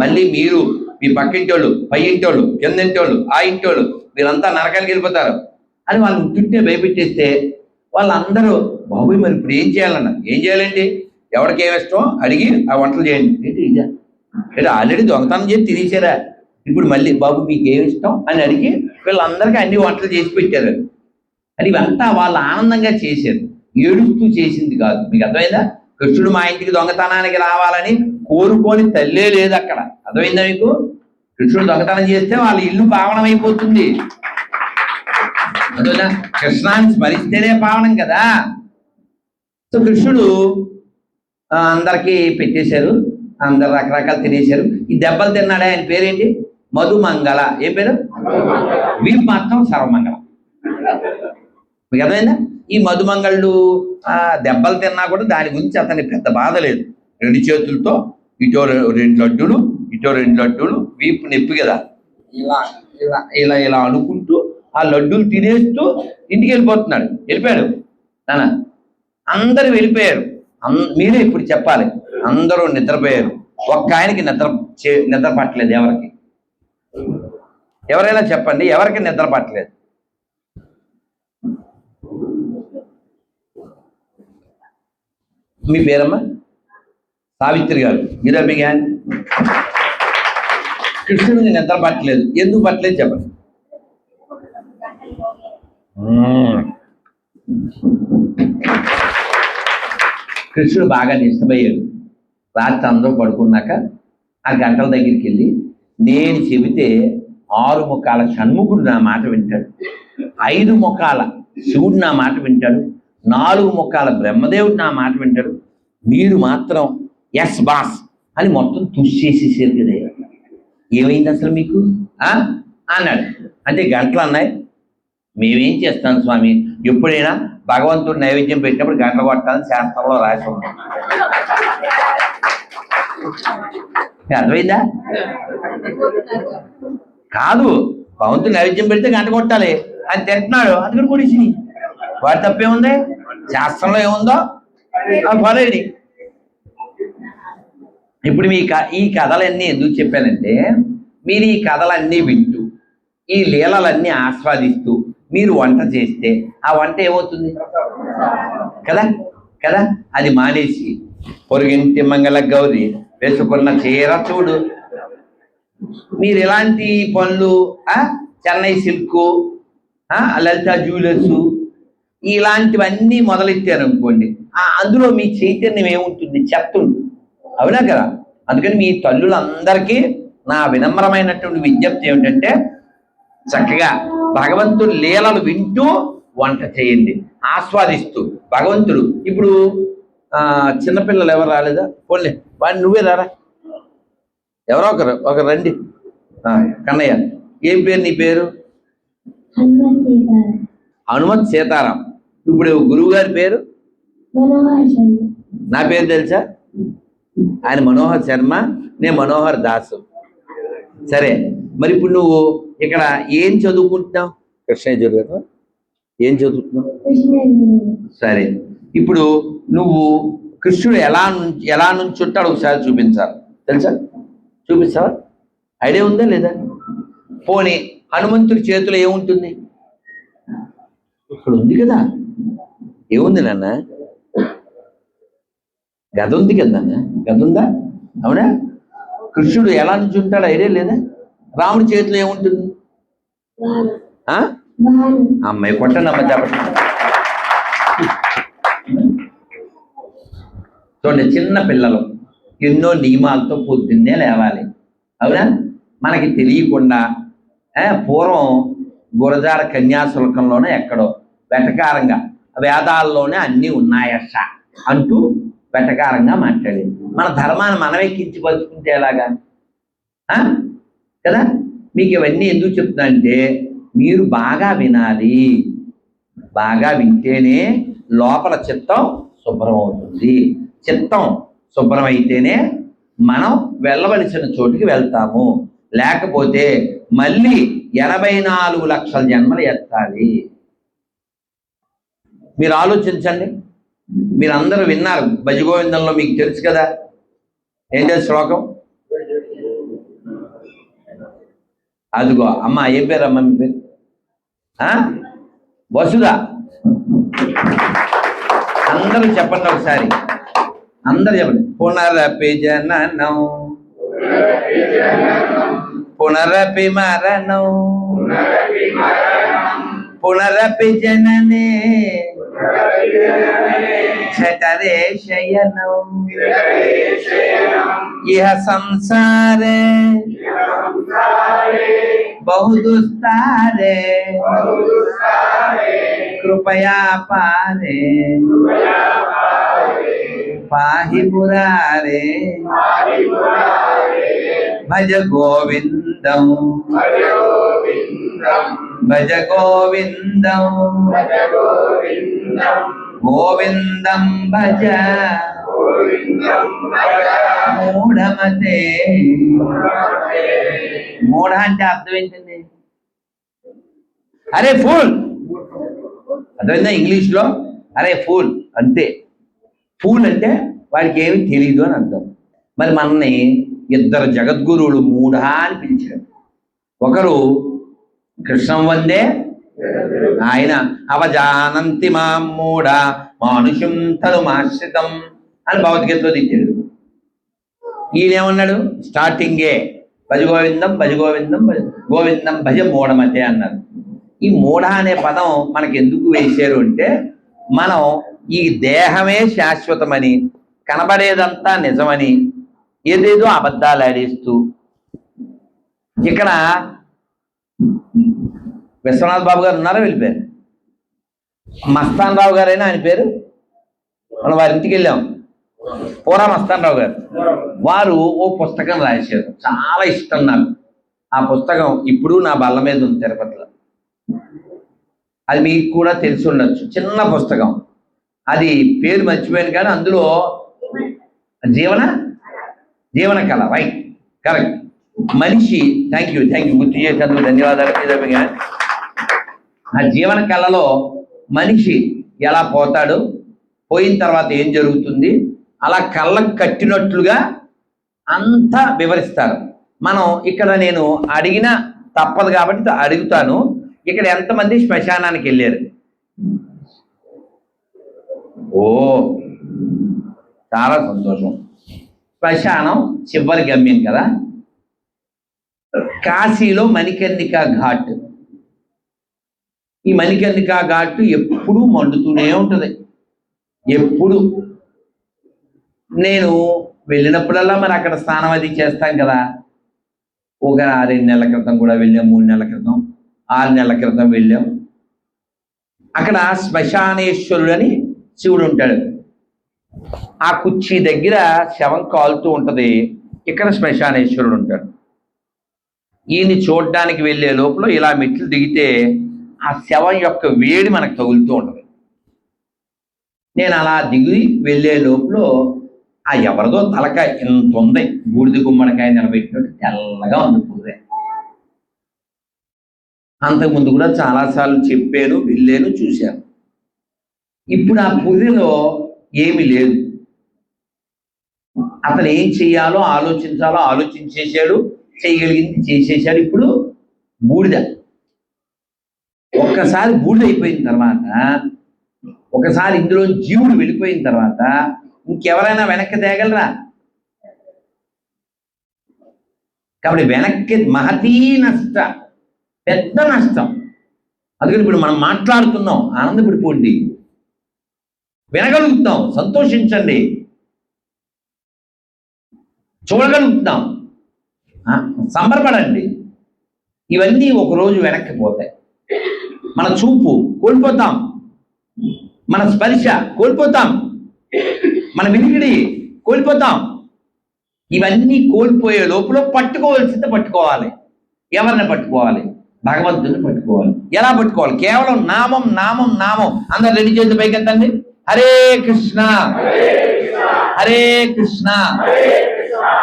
మళ్ళీ మీరు మీ పక్కింటోళ్ళు, పై ఇంటోళ్ళు, కిందింటోళ్ళు, ఆ ఇంటోళ్ళు మీరంతా నరకానికి వెళ్ళిపోతారు అని వాళ్ళు చుట్టే భయపెట్టేస్తే వాళ్ళందరూ బాబోయ్ మరి ఇప్పుడు ఏం చేయాలన్న, ఏం చేయాలండి, ఎవరికి ఏమి ఇష్టం అడిగి ఆ వంటలు చేయండి. ఏంటి ఇదా, అంటే ఆల్రెడీ దొంగతనం చేసి తినేసారా, ఇప్పుడు మళ్ళీ బాబు మీకు ఏమి ఇష్టం అని అడిగి వీళ్ళందరికీ అన్ని వంటలు చేసి పెట్టారు. అని ఇవంతా వాళ్ళు ఆనందంగా చేశారు, ఏడుస్తూ చేసింది కాదు. మీకు అర్థమైందా? కృష్ణుడు మా ఇంటికి దొంగతనానికి రావాలని కోరుకొని తల్లే లేదు అక్కడ. అర్థమైందా మీకు? కృష్ణుడు దొంగతనం చేస్తే వాళ్ళ ఇల్లు పావనం అయిపోతుంది. అర్థమైందా? కృష్ణాన్ని స్మరిస్తేనే పావనం కదా. సో కృష్ణుడు అందరికీ పెట్టేశారు, అందరు రకరకాలు తినేశారు. ఈ దెబ్బలు తిన్నాడే ఆయన పేరేంటి? మధుమంగళ. ఏం పేరు? వీపు మాత్రం సర్వమంగళ. మీకు అర్థమైందా? ఈ మధుమంగళుడు దెబ్బలు తిన్నా కూడా దాని గురించి అతని పెద్ద బాధ లేదు. 2 చేతులతో ఇటో 2 లడ్డూలు, ఇటో 2 లడ్డూలు, వీపు నొప్పి కదా, ఇలా ఇలా ఇలా ఇలా అనుకుంటూ ఆ లడ్డూలు తినేస్తూ ఇంటికి వెళ్ళిపోతున్నాడు. వెళ్ళిపోయాడు నాన్న, అందరూ వెళ్ళిపోయారు. మీరే ఇప్పుడు చెప్పాలి. అందరూ నిద్రపోయారు, ఒక్క ఆయనకి నిద్ర పట్టలేదు. ఎవరైనా చెప్పండి, ఎవరికి నిద్ర పట్టలేదు? మీ పేరమ్మా? సావిత్రి గారు. మీరా మీ గ్యాన్? కృష్ణుడికి నిద్ర పట్టలేదు. ఎందుకు పట్టలేదు చెప్పండి. కృష్ణుడు బాగా నిష్టమయ్యాడు. రాత్రి అందరూ పడుకున్నాక ఆ గంటల దగ్గరికి వెళ్ళి, నేను చెబితే 6 ముఖాల షణ్ముఖుడు నా మాట వింటాడు, 5 ముఖాల శివుడు నా మాట వింటాడు, 4 ముఖాల బ్రహ్మదేవుడు నా మాట వింటాడు, మీరు మాత్రం ఎస్ బాస్ అని మొత్తం తుష్ చేసేసారు కదా, ఏమైంది అసలు మీకు అన్నాడు. అంటే గంటలు అన్నాయి. మేమేం చేస్తాం స్వామి, ఎప్పుడైనా భగవంతుడు నైవేద్యం పెట్టినప్పుడు గంటలు కొట్టాలని శాస్త్రంలో రాసి ఉంది. అర్థమైందా? కాదు, భగవంతుడు నైవేద్యం పెడితే గంట కొట్టాలి అని తింటున్నాడు, అందుకని కొడిచి వాడి తప్పేముంది, శాస్త్రంలో ఏముందో ఫాలోడి. ఇప్పుడు ఈ కథలన్నీ ఎందుకు చెప్పానంటే, మీరు ఈ కథలన్నీ వింటూ ఈ లీలలన్నీ ఆస్వాదిస్తూ మీరు వంట చేస్తే ఆ వంట ఏమవుతుంది కదా కదా, అది మానేసి పొరుగింటి మంగళ గౌరి వేసుకున్న చీర చూడు, మీరు ఎలాంటి పనులు చెన్నై సిల్క్, లలిత జ్యువెలర్స్ ఇలాంటివన్నీ మొదలెట్టారు అనుకోండి, అందులో మీ చైతన్యం ఏముంటుంది? చెత్త ఉంటుంది. అవునా కదా? అందుకని మీ తల్లులందరికీ నా వినమ్రమైనటువంటి విజ్ఞప్తి ఏమిటంటే, చక్కగా భగవంతుడు లీలలు వింటూ వంట చేయండి, ఆస్వాదిస్తూ. భగవంతుడు ఇప్పుడు చిన్నపిల్లలు ఎవరు రాలేదా? పోన్లే, వాడిని నువ్వే రారా, ఎవరో ఒకరు రండి. కన్నయ్య, ఏం పేరు నీ పేరు? హనుమత్ సీతారాం. ఇప్పుడు గురువు గారి పేరు? నా పేరు తెలుసా? ఆయన మనోహర్ శర్మ, నేను మనోహర్ దాసు. సరే, మరి ఇప్పుడు నువ్వు ఇక్కడ ఏం చదువుకుంటున్నావు? కృష్ణ యజుర్వేదం. ఏం చదువుతున్నావు? సరే, ఇప్పుడు నువ్వు కృష్ణుడు ఎలా నుంచుంటాడు ఒకసారి చూపించాలి, తెలుసా? చూపిస్తావా? ఐడియా ఉందా లేదా? పోనీ హనుమంతుడి చేతిలో ఏముంటుంది? అక్కడ ఉంది కదా, ఏముంది నాన్న? గద ఉంది కదా నాన్న, గద ఉందా? అవునా? కృష్ణుడు ఎలా నుంచి ఉంటాడు ఐడియా లేదా? రాముడి చేతిలో ఏముంటుంది? అమ్మాయి కొట్టండి అమ్మాయి చెప్పండి. చూడండి, చిన్న పిల్లలు ఎన్నో నియమాలతో పొద్దున్నే లేవాలి. అవునా? మనకి తెలియకుండా పూర్వం గురజాడ కన్యాశుల్కంలోనే ఎక్కడో వెటకారంగా వేదాల్లోనే అన్నీ ఉన్నాయష అంటూ వెటకారంగా మాట్లాడేది. మన ధర్మాన్ని మనమే కించిపరుచుకుంటే ఎలాగా కదా? మీకు ఇవన్నీ ఎందుకు చెప్తున్నా అంటే మీరు బాగా వినాలి. బాగా వింటేనే లోపల చిత్తం శుభ్రం అవుతుంది. చిత్తం శుభ్రమైతేనే మనం వెళ్ళవలసిన చోటుకి వెళ్తాము. లేకపోతే మళ్ళీ 84 లక్షల జన్మలు ఎత్తాలి. మీరు ఆలోచించండి. మీరందరూ విన్నారు భజగోవిందంలో, మీకు తెలుసు కదా ఏంటో శ్లోకం. అదిగో అమ్మ, ఏం పేరు అమ్మ మీ పేరు? వసుధ. అందరూ చెప్పండి ఒకసారి, అందరూ చెప్పండి. పునరపి జననం పునరపి మరణం పునరపి జననే జఠరే శయనం ఇహ సంసారే బహుదుస్తారే కృపయా పారే పాహి మురారే భజ గోవిందం భజ గోవిందం గోవిందం భజ మూఢమతే. మూఢ అంటే అర్థం ఏంటండి? అరే ఫూల్, అర్థమైందా? ఇంగ్లీష్లో అరే ఫూల్ అంతే. ఫూల్ అంటే వాడికి ఏమి తెలియదు అని అర్థం. మరి మనల్ని ఇద్దరు జగద్గురువులు మూఢ అని పిలిచారు. ఒకరు కృష్ణం వందే, ఆయన అవజానంతి మాం మూఢ మానుషం తను మాశ్రితం అని భగవద్గీతలో తిట్టాడు. ఈయనేమన్నాడు? స్టార్టింగే భజ గోవిందం భజ గోవిందం గోవిందం భజ మూఢమతే అన్నారు. ఈ మూఢ అనే పదం మనకి ఎందుకు వేశారు అంటే, మనం ఈ దేహమే శాశ్వతమని, కనబడేదంతా నిజమని ఏదేదో అబద్ధాలు ఆడేస్తూ, ఇక్కడ విశ్వనాథ్ బాబు గారు ఉన్నారా? వెళ్ళిపోయారు. మస్తాన్ రావు గారైనా ఆయన పేరు. మనం వారి ఇంటికి వెళ్ళాం. పూరా మస్తాన్ రావు గారు వారు ఓ పుస్తకం రాశారు, చాలా ఇష్టం నాకు. ఆ పుస్తకం ఇప్పుడు నా బల్ల మీద ఉంది తిరుపతిలో. అది మీకు కూడా తెలిసి ఉండొచ్చు. చిన్న పుస్తకం, అది పేరు మర్చిపోయాను కానీ అందులో జీవన కళ, రైట్, కరెక్ట్. మనిషి, థ్యాంక్ యూ గుర్తు చేసినందుకు ధన్యవాదాలు. ఆ జీవన కళలో మనిషి ఎలా పోతాడు, పోయిన తర్వాత ఏం జరుగుతుంది, అలా కళ్ళకు కట్టినట్లుగా అంతా వివరిస్తారు. మనం ఇక్కడ నేను అడిగిన తప్పదు కాబట్టి అడుగుతాను. ఇక్కడ ఎంతమంది శ్మశానానికి వెళ్ళారు? ఓ, చాలా సంతోషం. శ్మశానం చివరి గమ్యం కదా. కాశీలో మణికర్ణికా ఘాట్. ఈ మణికర్ణికా ఘాట్ ఎప్పుడూ మండుతూనే ఉంటుంది. ఎప్పుడు నేను వెళ్ళినప్పుడల్లా మరి అక్కడ స్నానం అది చేస్తాం కదా. ఒక 2 నెలల క్రితం కూడా వెళ్ళాం, 3 నెలల క్రితం, 6 నెలల క్రితం వెళ్ళాం. అక్కడ శ్మశానేశ్వరుడు అని శివుడు ఉంటాడు. ఆ కుర్చీ దగ్గర శవం కాలుతూ ఉంటుంది. ఇక్కడ శ్మశానేశ్వరుడు ఉంటాడు. ఈయన్ని చూడడానికి వెళ్ళే లోపల ఇలా మెట్లు దిగితే ఆ శవం యొక్క వేడి మనకు తగులుతూ ఉంటుంది. నేను అలా దిగి వెళ్ళే లోపల ఆ ఎవరిదో తలకాయ ఇంత ఉంది, బూడిద గుమ్మడికాయ నిలబెట్టినట్టు తెల్లగా ఉంది పుర్రె. అంతకుముందు కూడా చాలాసార్లు చెప్పాను, వెళ్ళాను, చూశాను. ఇప్పుడు ఆ పుర్రెలో ఏమీ లేదు. అతను ఏం చెయ్యాలో ఆలోచించాలో ఆలోచించేశాడు, చేయగలిగింది చేసేశాడు. ఇప్పుడు బూడిద. ఒక్కసారి బూడిదైపోయిన తర్వాత, ఒకసారి ఇందులో జీవుడు వెళ్ళిపోయిన తర్వాత ఇంకెవరైనా వెనక్కి తేగలరా? కాబట్టి వెనక్కి మహతీ నష్ట, పెద్ద నష్టం. అందుకని ఇప్పుడు మనం మాట్లాడుతున్నాం, ఆనందపడిపోండి, వినగలుగుతాం, సంతోషించండి, చూడగలుగుతాం, సంబరపడండి. ఇవన్నీ ఒకరోజు వెనక్కి పోతాయి. మన చూపు కోల్పోతాం, మన స్పర్శ కోల్పోతాం, మన వినికిడి కోల్పోతాం. ఇవన్నీ కోల్పోయే లోపల పట్టుకోవాల్సింది పట్టుకోవాలి. ఎవరిని పట్టుకోవాలి? భగవంతుని పట్టుకోవాలి. ఎలా పట్టుకోవాలి? కేవలం నామం నామం నామం. అందరు రెడీ చేసి పైకెత్తండి. హరే కృష్ణ హరే కృష్ణ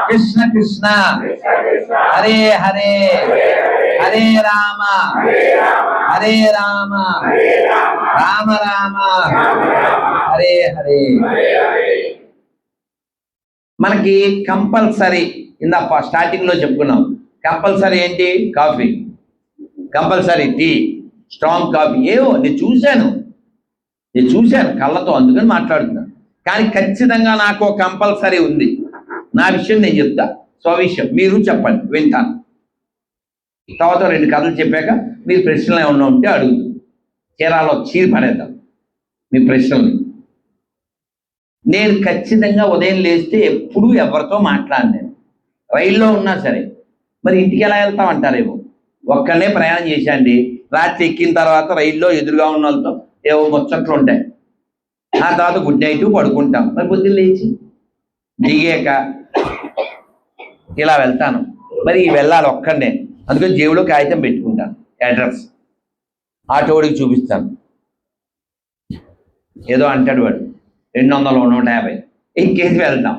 కృష్ణ కృష్ణ హరే హరే హరే రామ హరే రామ రామ రామ హరే హరే. మనకి కంపల్సరీ ఇందా స్టార్టింగ్ లో చెప్పుకున్నాం, కంపల్సరీ ఏంటి? Coffee, compulsory tea, strong coffee. ఏవో నేను చూశాను కళ్ళతో, అందుకని మాట్లాడుతున్నాను. కానీ ఖచ్చితంగా నాకు కంపల్సరీ ఉంది. నా విషయం నేను చెప్తా, స్వవిషయం మీరు చెప్పండి, వింటాను. తర్వాత 2 కథలు చెప్పాక మీరు ప్రశ్నలు ఏమన్నా ఉంటే అడుగుతూ చీరాలో చీర పడేద్దాం మీ ప్రశ్నల్ని. నేను ఖచ్చితంగా ఉదయం లేస్తే ఎప్పుడూ ఎవరితో మాట్లాడలేను. రైల్లో ఉన్నా సరే. మరి ఇంటికి ఎలా వెళ్తామంటారేమో, ఒక్కనే ప్రయాణం చేశాండి. రాత్రి ఎక్కిన తర్వాత రైల్లో ఎదురుగా ఉన్న వాళ్ళతో ఏవో ముచ్చట్లు ఉంటాయి. ఆ తర్వాత గుడ్ నైట్ పడుకుంటాం. మరి పొద్దున్న లేచి దిగాక ఇలా వెళ్తాను. మరి వెళ్ళాలి ఒక్కడే, అందుకని జేబులో కాగితం పెట్టుకుంటాను, అడ్రస్. ఆటోడికి చూపిస్తాను. ఏదో అంటాడు వాడు, 200 150 ఇంకేసి వెళ్తాం.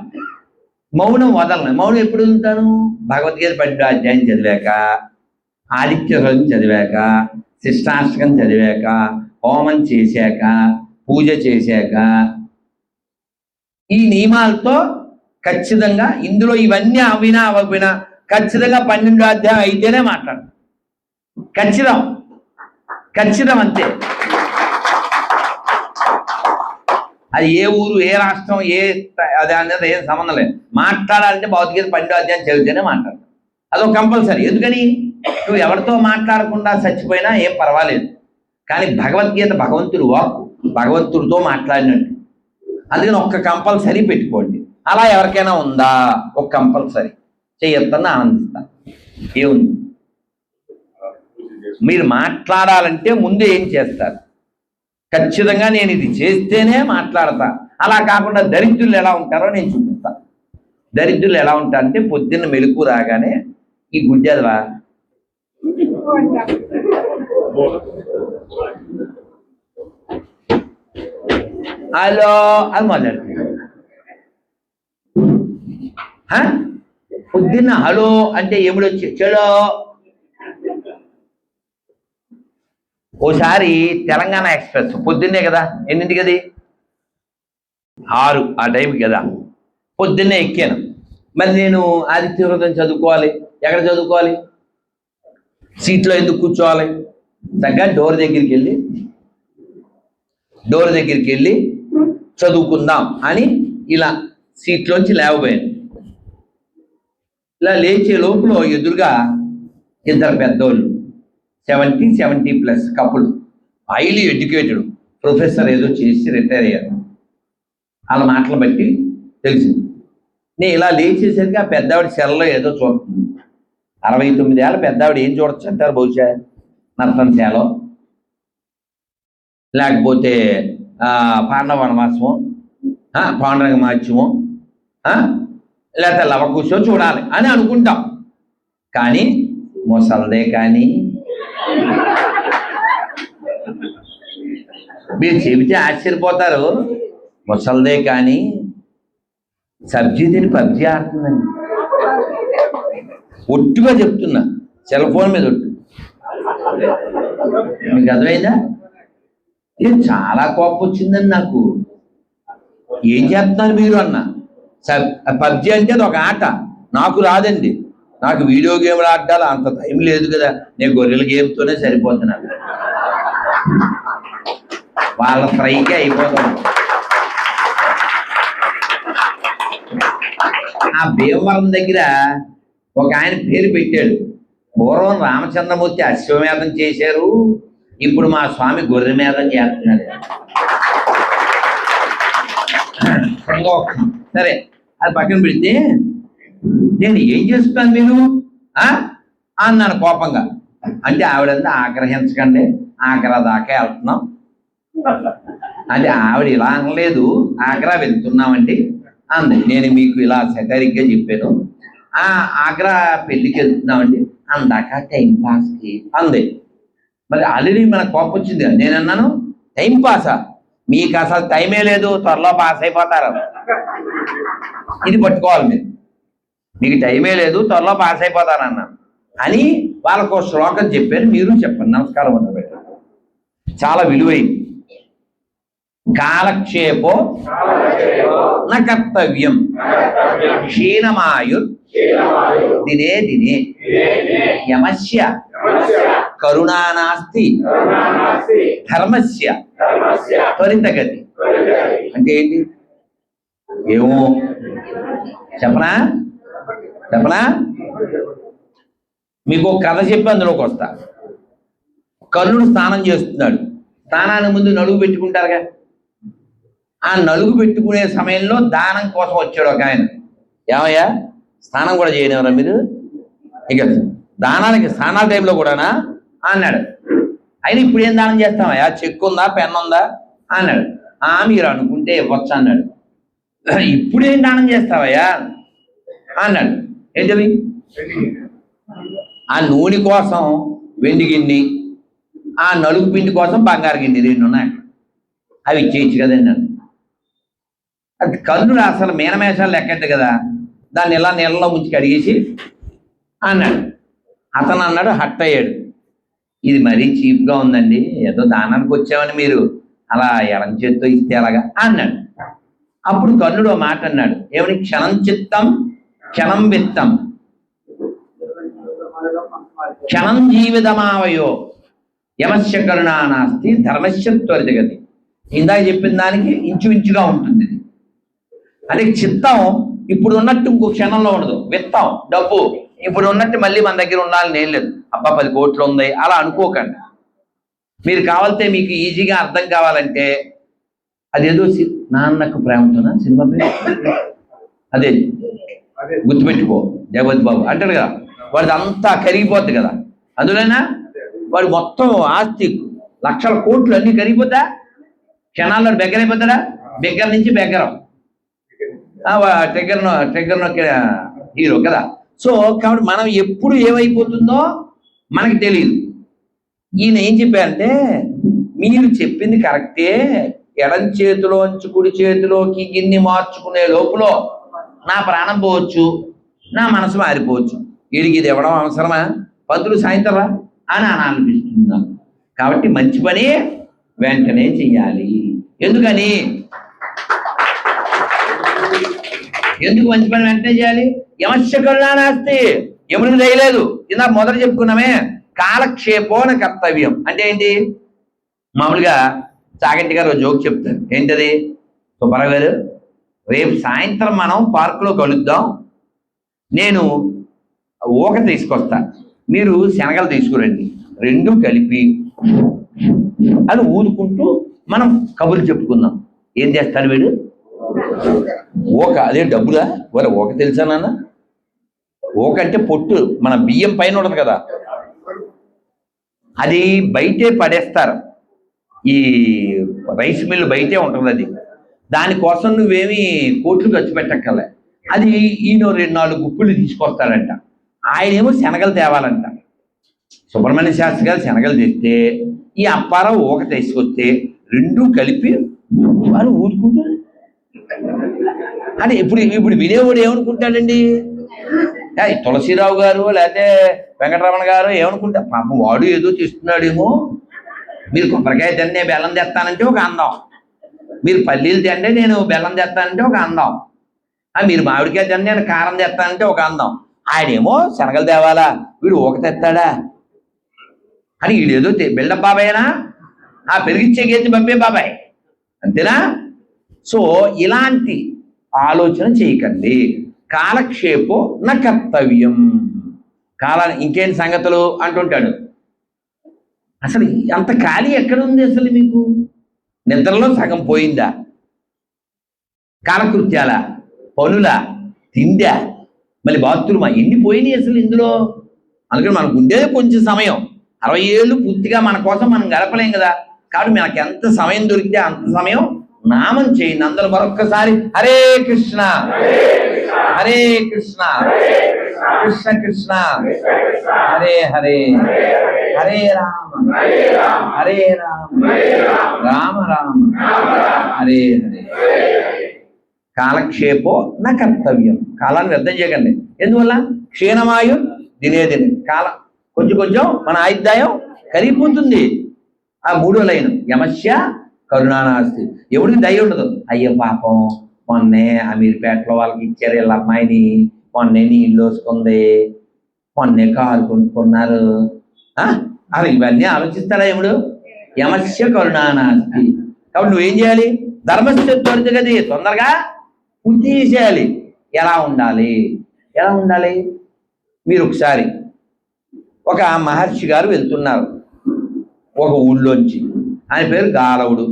మౌనం వదలను. మౌనం ఎప్పుడు వదులుతాను? భగవద్గీత 12వ అధ్యాయం చదివాక, ఆదిత్య హృదయం చదివాక, శిష్టాష్టకం చదివాక, హోమం చేశాక, పూజ చేశాక, ఈ నియమాలతో ఖచ్చితంగా ఇందులో ఇవన్నీ అవినా అవ్వకపోయినా ఖచ్చితంగా 12వ అధ్యాయం అయితేనే మాట్లాడు. ఖచ్చితం అంతే. అది ఏ ఊరు, ఏ రాష్ట్రం, అదే అనేది ఏం సంబంధం లేదు. మాట్లాడాలంటే భగవద్గీత 12వ అధ్యాయం చదివితేనే మాట్లాడు. అదొక కంపల్సరీ. ఎందుకని? నువ్వు ఎవరితో మాట్లాడకుండా చచ్చిపోయినా ఏం పర్వాలేదు. కానీ భగవద్గీత భగవంతుడు వాక్కు, భగవంతుడితో మాట్లాడినట్టు. అందుకని ఒక్క కంపల్సరీ పెట్టుకోండి. అలా ఎవరికైనా ఉందా? ఒక కంపల్సరీ చేయొద్దని ఆనందిస్తా. ఏముంది? మీరు మాట్లాడాలంటే ముందు ఏం చేస్తారు? ఖచ్చితంగా నేను ఇది చేస్తేనే మాట్లాడతా. అలా కాకుండా దరిద్రులు ఎలా ఉంటారో నేను చూపిస్తా. దరిద్రులు ఎలా ఉంటారంటే పొద్దున్న మెలకు రాగానే ఈ గుడ్డెదవా హలో అది మొదలెడుతుంది. పొద్దున్న హలో అంటే ఎముడొచ్చి చెలో. ఓసారి తెలంగాణ ఎక్స్ప్రెస్ పొద్దున్నే కదా, ఎన్నింటికి అది 6 ఆ టైంకి కదా, పొద్దున్నే ఎక్కాను. మరి నేను ఆదిత్య హృదయం చదువుకోవాలి. ఎక్కడ చదువుకోవాలి? సీట్లో ఎందుకు కూర్చోవాలి? దగ్గర డోర్ దగ్గరికి వెళ్ళి చదువుకుందాం అని ఇలా సీట్లోంచి లేవబోయాను. ఇలా లేచే లోపల ఎదురుగా 2 పెద్దోళ్ళు, 70+ కపుల్, హైలీ ఎడ్యుకేటెడ్, ప్రొఫెసర్ ఏదో చేసి రిటైర్ అయ్యారు. వాళ్ళ మాటలు బట్టి తెలిసింది. నేను ఇలా లేచేసరికి ఆ పెద్దావిడ సెలలో ఏదో చూస్తుంది. 69 ఏళ్ళ పెద్దావిడ ఏం చూడొచ్చు అంటారు? బహుశా నర్తన శాలో, లేకపోతే పాండవ వనవాసము, పాండురంగ మహత్యము, లేకపోతే లవకుశో చూడాలి అని అనుకుంటాం. కానీ ముసల్దే. కానీ మీరు చెబితే ఆశ్చర్యపోతారు. ముసల్దే కానీ సబ్జీ తిని పబ్జీ ఆడుతుందండి. ఒట్టుగా చెప్తున్నా, సెల్ ఫోన్ మీద ఒట్టు. మీకు అర్థమైందా? ఇది చాలా కోపం వచ్చిందండి నాకు. ఏం చేస్తున్నారు మీరు అన్న. పబ్జీ అంటే అది ఒక ఆట, నాకు రాదండి. నాకు వీడియో గేమ్లు ఆడాలి అంత టైం లేదు కదా. నేను గొర్రెల గేమ్తోనే సరిపోతున్నాను. వాళ్ళ ఫ్రైకే అయిపోతుంది. ఆ భీమవరం దగ్గర ఒక ఆయన పేరు పెట్టాడు, పూర్వం రామచంద్రమూర్తి అశ్వమేధం చేశారు, ఇప్పుడు మా స్వామి గొర్రె మేధం చేస్తున్నాడు. సరే అది పక్కన పెడితే నేను ఏం చేస్తాను మీరు అన్నాను కోపంగా. అంటే ఆవిడంతా ఆగ్రహించకండి, ఆగ్రా దాకా వెళ్తున్నాం అంటే ఆవిడ ఇలా అనలేదు, ఆగ్రా వెళ్తున్నామండి అంది. నేను మీకు ఇలా సెటరిక్గా చెప్పాను, ఆగ్రా పెళ్లికి వెళ్తున్నామండి అందాక టైం పాస్కి అంది. మరి ఆల్రెడీ మనకు కోపం వచ్చింది. నేను అన్నాను టైం పాసా, మీకు అసలు టైమే లేదు, త్వరలో పాస్ అయిపోతారు, ఇది పట్టుకోవాలి మీరు, మీకు టైమే లేదు త్వరలో పాస్ అయిపోతారు అన్నాను అని వాళ్ళకు శ్లోకం చెప్పారు. మీరు చెప్పండి. నమస్కారం అన్న పెట్టండి. చాలా విలువైంది. కాలక్షేపో న కర్తవ్యం క్షీణమాయుర్ దినే దినే యమస్య కరుణానాస్తి ధర్మస్య త్వరితగతి. అంటే ఏంటి? ఏమో చెప్పనా మీకు ఒక కథ చెప్పి అందులోకి వస్తా. కర్ణుడు స్నానం చేస్తున్నాడు. స్నానానికి ముందు నలుగు పెట్టుకుంటారుగా, ఆ నలుగు పెట్టుకునే సమయంలో దానం కోసం వచ్చాడు ఒక ఆయన. ఏమయ్యా స్నానం కూడా చేయనివరా మీరు? ఇక దానానికి స్నానాల టైంలో కూడానా అన్నాడు. అయినా ఇప్పుడు ఏం దానం చేస్తామయ్యా, చెక్కు ఉందా, పెన్ ఉందా అన్నాడు. మీరు అనుకుంటే ఇవ్వచ్చు అన్నాడు. ఇప్పుడేం దానం చేస్తావయ్యా అన్నాడు. ఏంటవి? ఆ నూనె కోసం వెండి గిన్నె, ఆ నలుగు పిండి కోసం బంగారు గిన్నె, రెండు ఉన్నాయి, అవి ఇచ్చేయచ్చు కదండి నన్ను. అది కర్ణుడు అసలు మీనమేషాలు లెక్కట్టు కదా, దాన్ని ఇలా నీళ్ళలో ముంచి కడిగేసి అన్నాడు. అతను అన్నాడు, హట్ అయ్యాడు, ఇది మరీ చీప్గా ఉందండి, ఏదో దానానికి వచ్చామని మీరు అలా ఎడం చేత్తో ఇస్తే ఎలాగా అన్నాడు. అప్పుడు కర్ణుడు ఆ మాట అన్నాడు, ఏమని? క్షణం చిత్తం క్షణం విత్తం క్షణం జీవితమావయో యమస్య కరుణానాస్తి ధర్మస్య త్వరితగతి. ఇందాక చెప్పిన దానికి ఇంచుమించుగా ఉంటుంది. అదే చిత్తం ఇప్పుడు ఉన్నట్టు ఇంకో క్షణంలో ఉండదు. విత్తం డబ్బు ఇప్పుడు ఉన్నట్టు మళ్ళీ మన దగ్గర ఉండాలని ఏం లేదు. అబ్బా 10 కోట్లు ఉంది అలా అనుకోకండి. మీరు కావాలంటే మీకు ఈజీగా అర్థం కావాలంటే అదేదో నాన్నకు ప్రేమతోనా సినిమా పేరు, అదే గుర్తుపెట్టుకో, జగపతి బాబు అంటాడు కదా, వాడిది అంతా కరిగిపోద్ది కదా, అందులోనా వాడు మొత్తం ఆస్తి లక్షల కోట్లు అన్ని కరిగిపోతా క్షణాల్లో బెగ్గరైపోతాడా? బెగ్గర నుంచి బెగ్గరం, ట్రిగ్గర్ హీరో కదా. సో కాబట్టి మనం ఎప్పుడు ఏమైపోతుందో మనకి తెలియదు. ఈయన ఏం చెప్పారంటే, మీరు చెప్పింది కరెక్టే, ఎడం చేతిలోంచి కుడి చేతిలోకి గిన్నె మార్చుకునే లోపల నా ప్రాణం పోవచ్చు, నా మనసు మారిపోవచ్చు, వీడికి ఇది ఇవ్వడం అవసరమా, పంతులు సాయంత్రం అని అనిపిస్తుంది. కాబట్టి మంచి పని వెంటనే చెయ్యాలి. ఎందుకు మంచి పని వెంటనే చేయాలి? యమస్య కరుణానాస్తి, యముడికి దయలేదు. ఇందాక మొదట చెప్పుకున్నామే, కాలక్షేపోన కర్తవ్యం అంటే ఏంటి? మామూలుగా చాగంటి గారు జోక్ చెప్తారు. ఏంటది? సుబ్బారావు గారు, రేపు సాయంత్రం మనం పార్కులో కలుద్దాం, నేను ఊక తీసుకొస్తా, మీరు శనగలు తీసుకురండి, రెండు కలిపి అది ఊదుకుంటూ మనం కబుర్లు చెప్పుకుందాం. ఏం చేస్తాడు వీడు? ఊక. అదే డబ్బులా? వరే ఊక తెలుసా నాన్న? ఊక అంటే పొట్టు మన బియ్యం పైన ఉండదు కదా, అది బయటే పడేస్తారు, ఈ రైస్ మిల్ బయటే ఉంటుంది అది. దానికోసం నువ్వేమి కోట్లు ఖర్చు పెట్టక్కర్లే. అది ఈయన 2-4 గుప్పులు తీసుకొస్తాడంట. ఆయనేమో శనగలు తేవాలంట. సుబ్రహ్మణ్య శాస్త్రి గారు శనగలు తెస్తే, ఈ అప్పారావు ఊక తీసుకొస్తే, రెండూ కలిపి వారు ఊదుకుంటారు. అంటే ఇప్పుడు వినేవాడు ఏమనుకుంటాడండి? తులసిరావు గారు లేకపోతే వెంకటరమణ గారు ఏమనుకుంటారు? పాపం వాడు ఏదో తెస్తున్నాడేమో, మీరు కొబ్బరికాయ తింటే బెల్లం తెస్తానంటే ఒక అందం, మీరు పల్లీలు తింటే నేను బెల్లం తెస్తానంటే ఒక అందం, మీరు మామిడికాయ తింటే నేను కారం తెస్తానంటే ఒక అందం. ఆయనేమో శనగలు తేవాలా, వీడు ఊక తెస్తాడా అని వీడేదో బిల్డప్ బాబాయేనా ఆ పెరిగిచ్చే గేదె పంపే బాబాయ్, అంతేనా? సో ఇలాంటి ఆలోచన చేయకండి. కాలక్షేపో నా కర్తవ్యం. ఇంకేంటి సంగతులు అంటుంటాడు. అసలు అంత ఖాళీ ఎక్కడుంది అసలు మీకు? నిద్రలో సగం పోయిందా? కాలకృత్యాల, పనుల, తిండా, మళ్ళీ బాత్రూమా, ఎన్ని పోయినాయి అసలు ఇందులో? అందుకని మనకు ఉండేది కొంచెం సమయం. 60 ఏళ్ళు పూర్తిగా మన కోసం మనం గడపలేం కదా. కాబట్టి మనకు ఎంత సమయం దొరికితే అంత సమయం నామం చేయండి. అందరూ మరొక్కసారి హరే కృష్ణ హరే కృష్ణ కృష్ణ కృష్ణ హరే హరే హరే రామ హరే రామ రామ రామ హరే హరే. కాలక్షేపో నా కర్తవ్యం. కాలాన్ని వ్యర్థం చేయకండి. ఎందువల్ల? క్షీణమాయు దినే దినే. కాలం కొంచెం కొంచెం మన ఆయుర్దాయం కరిగిపోతుంది. ఆ 3వ లైన్ యమస్య కరుణానాస్తి. ఎవరికి దయ ఉండదు. అయ్యో పాపం మొన్నే అమీర్పేటలో వాళ్ళకి ఇచ్చారు వీళ్ళ అమ్మాయిని, మొన్నే నీళ్ళు వస్తుంది, మొన్నే కారు కొనుక్కున్నారు. అసలు ఇవన్నీ ఆలోచిస్తారా ఎముడు? యమస్య కరుణానాస్తి. కాబట్టి నువ్వేం చేయాలి? ధర్మస్థ త్వరితగతి, తొందరగా పూర్తి చేసేయాలి. ఎలా ఉండాలి? ఎలా ఉండాలి? మీరు ఒకసారి ఒక మహర్షి గారు వెళ్తున్నారు ఒక ఊళ్ళోంచి. ఆయన పేరు గాలవుడు.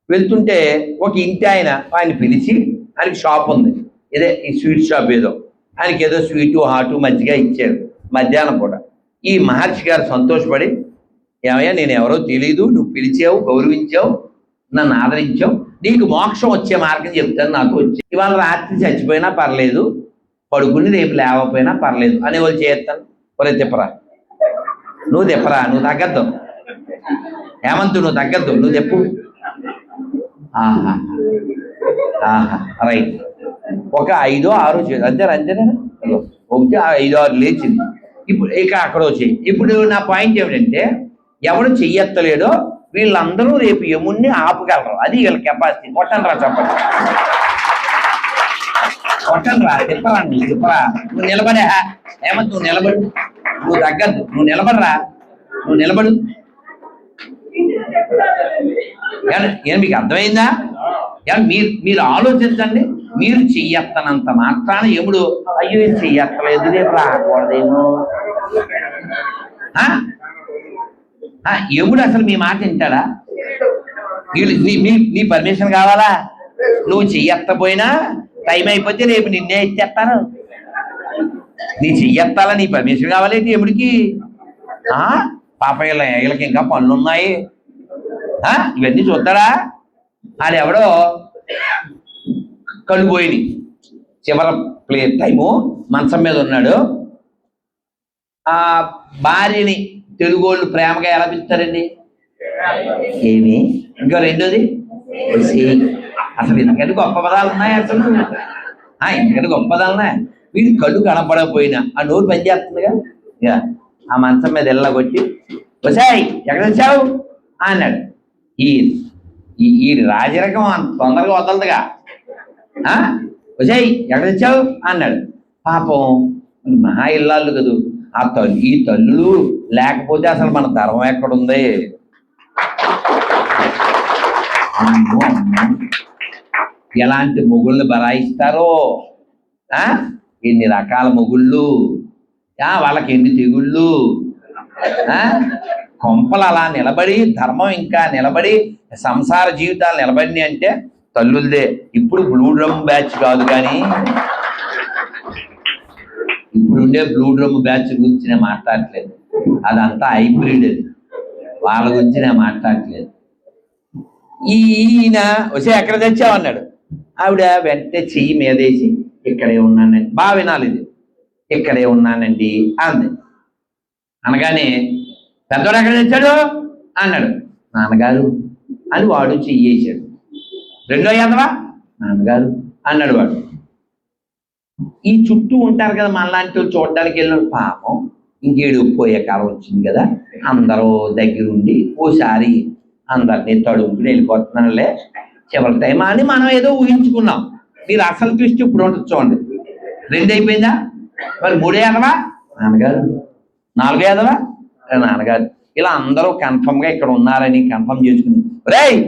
వెళ్తుంటే ఒక ఇంటి ఆయన పిలిచి, ఆయనకి షాప్ ఉంది, ఇదే ఈ స్వీట్ షాప్ ఏదో, ఆయనకి ఏదో స్వీటు హాటు మజ్జిగ ఇచ్చారు మధ్యాహ్నం పూట. ఈ మహర్షి గారు సంతోషపడి, ఏమయ్యా నేను ఎవరో తెలీదు, నువ్వు పిలిచావు, గౌరవించావు, నన్ను ఆదరించావు, నీకు మోక్షం వచ్చే మార్గం చెప్తాను, నాకు వచ్చి ఇవాళ రాత్రి చచ్చిపోయినా పర్లేదు, పడుకుని రేపు లేవకపోయినా పర్లేదు అనే వాళ్ళు చేస్తాను. ఒరే తిప్పరా, నువ్వు తిప్పరా, నువ్వు తగ్గద్దు, హేమంతు నువ్వు తగ్గద్దు, నువ్వు చెప్పు. ఆహా ఆహా రైట్. ఒక 5 6 అంతేనా? అంతేనా? 1 5 6 లేచింది. ఇప్పుడు ఇక అక్కడ వచ్చాయి. ఇప్పుడు నా పాయింట్ ఏమిటంటే, ఎవడు చెయ్యెత్తలేడో వీళ్ళందరూ రేపు యముణ్ణి ఆపగలరు. అది వీళ్ళ కెపాసిటీ. కొట్టను రా, చెప్పండి, కొట్టను రా, తిప్పరా, నువ్వు తిప్పరా, నువ్వు నిలబడే. హేమంత్ నువ్వు నిలబడు, నువ్వు తగ్గద్దు, నువ్వు నిలబడరా, నువ్వు నిలబడు. ఏం మీకు అర్థమైందా? మీరు ఆలోచించండి. మీరు చెయ్యత్తనంత మాత్రాన ఎముడు అయ్యో చెయ్యత్తలేదు రేపు రాకూడదేమో. ఎముడు అసలు మీ మాట వింటాడా? నీ పర్మిషన్ కావాలా? నువ్వు చెయ్యత్తపోయినా టైం అయిపోతే రేపు నిన్నే ఇచ్చేస్తాను. నీ చెయ్యత్తాలా, నీ పర్మిషన్ కావాలేంటి ఎముడికి? పాప వీళ్ళకి ఇంకా పనులు ఉన్నాయి, ఇవన్నీ చూస్తాడా? ఆడెవడో కళ్ళు పోయింది, చివరి టైము మంచం మీద ఉన్నాడు. ఆ భార్యని తెలుగోళ్ళు ప్రేమగా ఎలా పిలుస్తారండి? ఏమి? ఇంకా రెండోది అసలు ఎందుకంటే గొప్ప పదాలు ఉన్నాయి అసలు. ఎందుకంటే గొప్ప పదాలు ఉన్నాయి. వీడి కళ్ళు కనపడకపోయినా ఆ నోరు పనిచేస్తుందిగా. ఇక ఆ మంచం మీద ఎల్లగొచ్చి వచ్చాయి ఎక్కడ వచ్చావు అన్నాడు. ఈ రాజరకం అంత తొందరగా వదలదుగా. వచ్చాయి ఎక్కడ వచ్చావు అన్నాడు. పాపం మహా ఇల్లాళ్ళు కదూ, ఈ తల్లులు లేకపోతే అసలు మన ధర్మం ఎక్కడుంది? ఎలాంటి మొగుళ్ళని బలాయిస్తారో, ఎన్ని రకాల మొగుళ్ళు, వాళ్ళకి ఎన్ని తెగుళ్ళు, కొంపలు అలా నిలబడి, ధర్మం ఇంకా నిలబడి, సంసార జీవితాలు నిలబడి అంటే తల్లులదే. ఇప్పుడు బ్లూ డ్రమ్ బ్యాచ్ కాదు, కానీ ఇప్పుడుండే బ్లూ డ్రమ్ బ్యాచ్ గురించి నేను మాట్లాడట్లేదు. అదంతా హైబ్రిడ్, అది వాళ్ళ గురించి నేను మాట్లాడట్లేదు. ఈయన వచ్చే ఎక్కడ తెచ్చావు అన్నాడు. ఆవిడ వెంటనే చెయ్యి మీదేసి ఇక్కడే ఉన్నానండి, బాగా వినాలి ఇది, ఇక్కడే ఉన్నానండి అంది. అనగానే పెద్దవాడు ఎక్కడ తెచ్చాడు అన్నాడు. నాన్నగారు అని వాడు చెయ్యేశాడు. రెండో యాదవా? నాన్నగారు అన్నాడు వాడు. ఈ చుట్టూ ఉంటారు కదా మనలాంటి వాళ్ళు, చూడడానికి వెళ్ళిన పాపం ఇంకేడు పోయే కాలం వచ్చింది కదా, అందరూ దగ్గరుండి ఓసారి అందరినీ తడుముకుని వెళ్ళిపోతున్నానులే చివరి టైం అని మనం ఏదో ఊహించుకున్నాం. మీరు అసలు ట్విస్ట్ ఇప్పుడు ఉంటుంది చూడండి. 2 అయిపోయిందా? మరి 3 యాదవా? నాన్నగారు. 4 యాదవా? నాన్నగారు. ఇలా అందరూ కన్ఫర్మ్గా ఇక్కడ ఉన్నారని కన్ఫర్మ్ చేసుకుని, రేయ్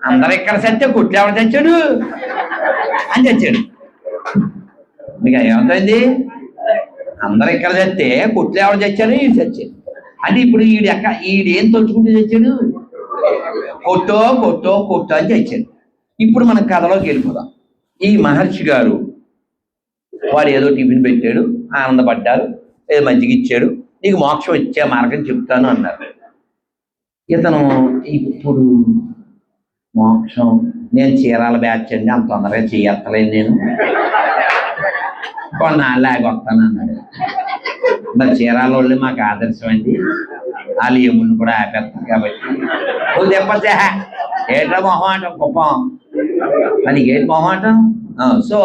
అందరు ఇక్కడ చచ్చా కొట్లు ఎవరు చచ్చాడు అని చచ్చాడు. మీకు ఏమవుతుంది? అందరు ఇక్కడ చస్తే కొట్లు ఎవరు చచ్చాడు? ఈడు చచ్చాడు. అంటే ఇప్పుడు ఈడేం తలుచుకుంటూ చచ్చాడు? కొట్టో కొట్టో కొట్టో అని చచ్చాడు. ఇప్పుడు మన కథలోకి వెళ్ళిపోదాం. ఈ మహర్షి గారు వాడు ఏదో టిఫిన్ పెట్టాడు, ఆనందపడ్డారు, ఏదో మంచిగా ఇచ్చాడు, నీకు మోక్షం ఇచ్చే మార్గం చెప్తాను అన్నారు. ఇతను ఇప్పుడు మోక్షం నేను చీరాల బ్యాచ్ అండి, అంత తొందరగా చేయత్తలేను, నేను కొన్నాళ్ళు ఆగొస్తాను అన్నాడు. మరి చీరాల వాళ్ళు మాకు ఆదర్శం అండి, వాళ్ళు ఎముని కూడా ఆపేస్తారు కాబట్టి నువ్వు చెప్పచ్చా ఏట్రా మొహమాటం కుప్పం అది ఏంటి మొహమాటం. సో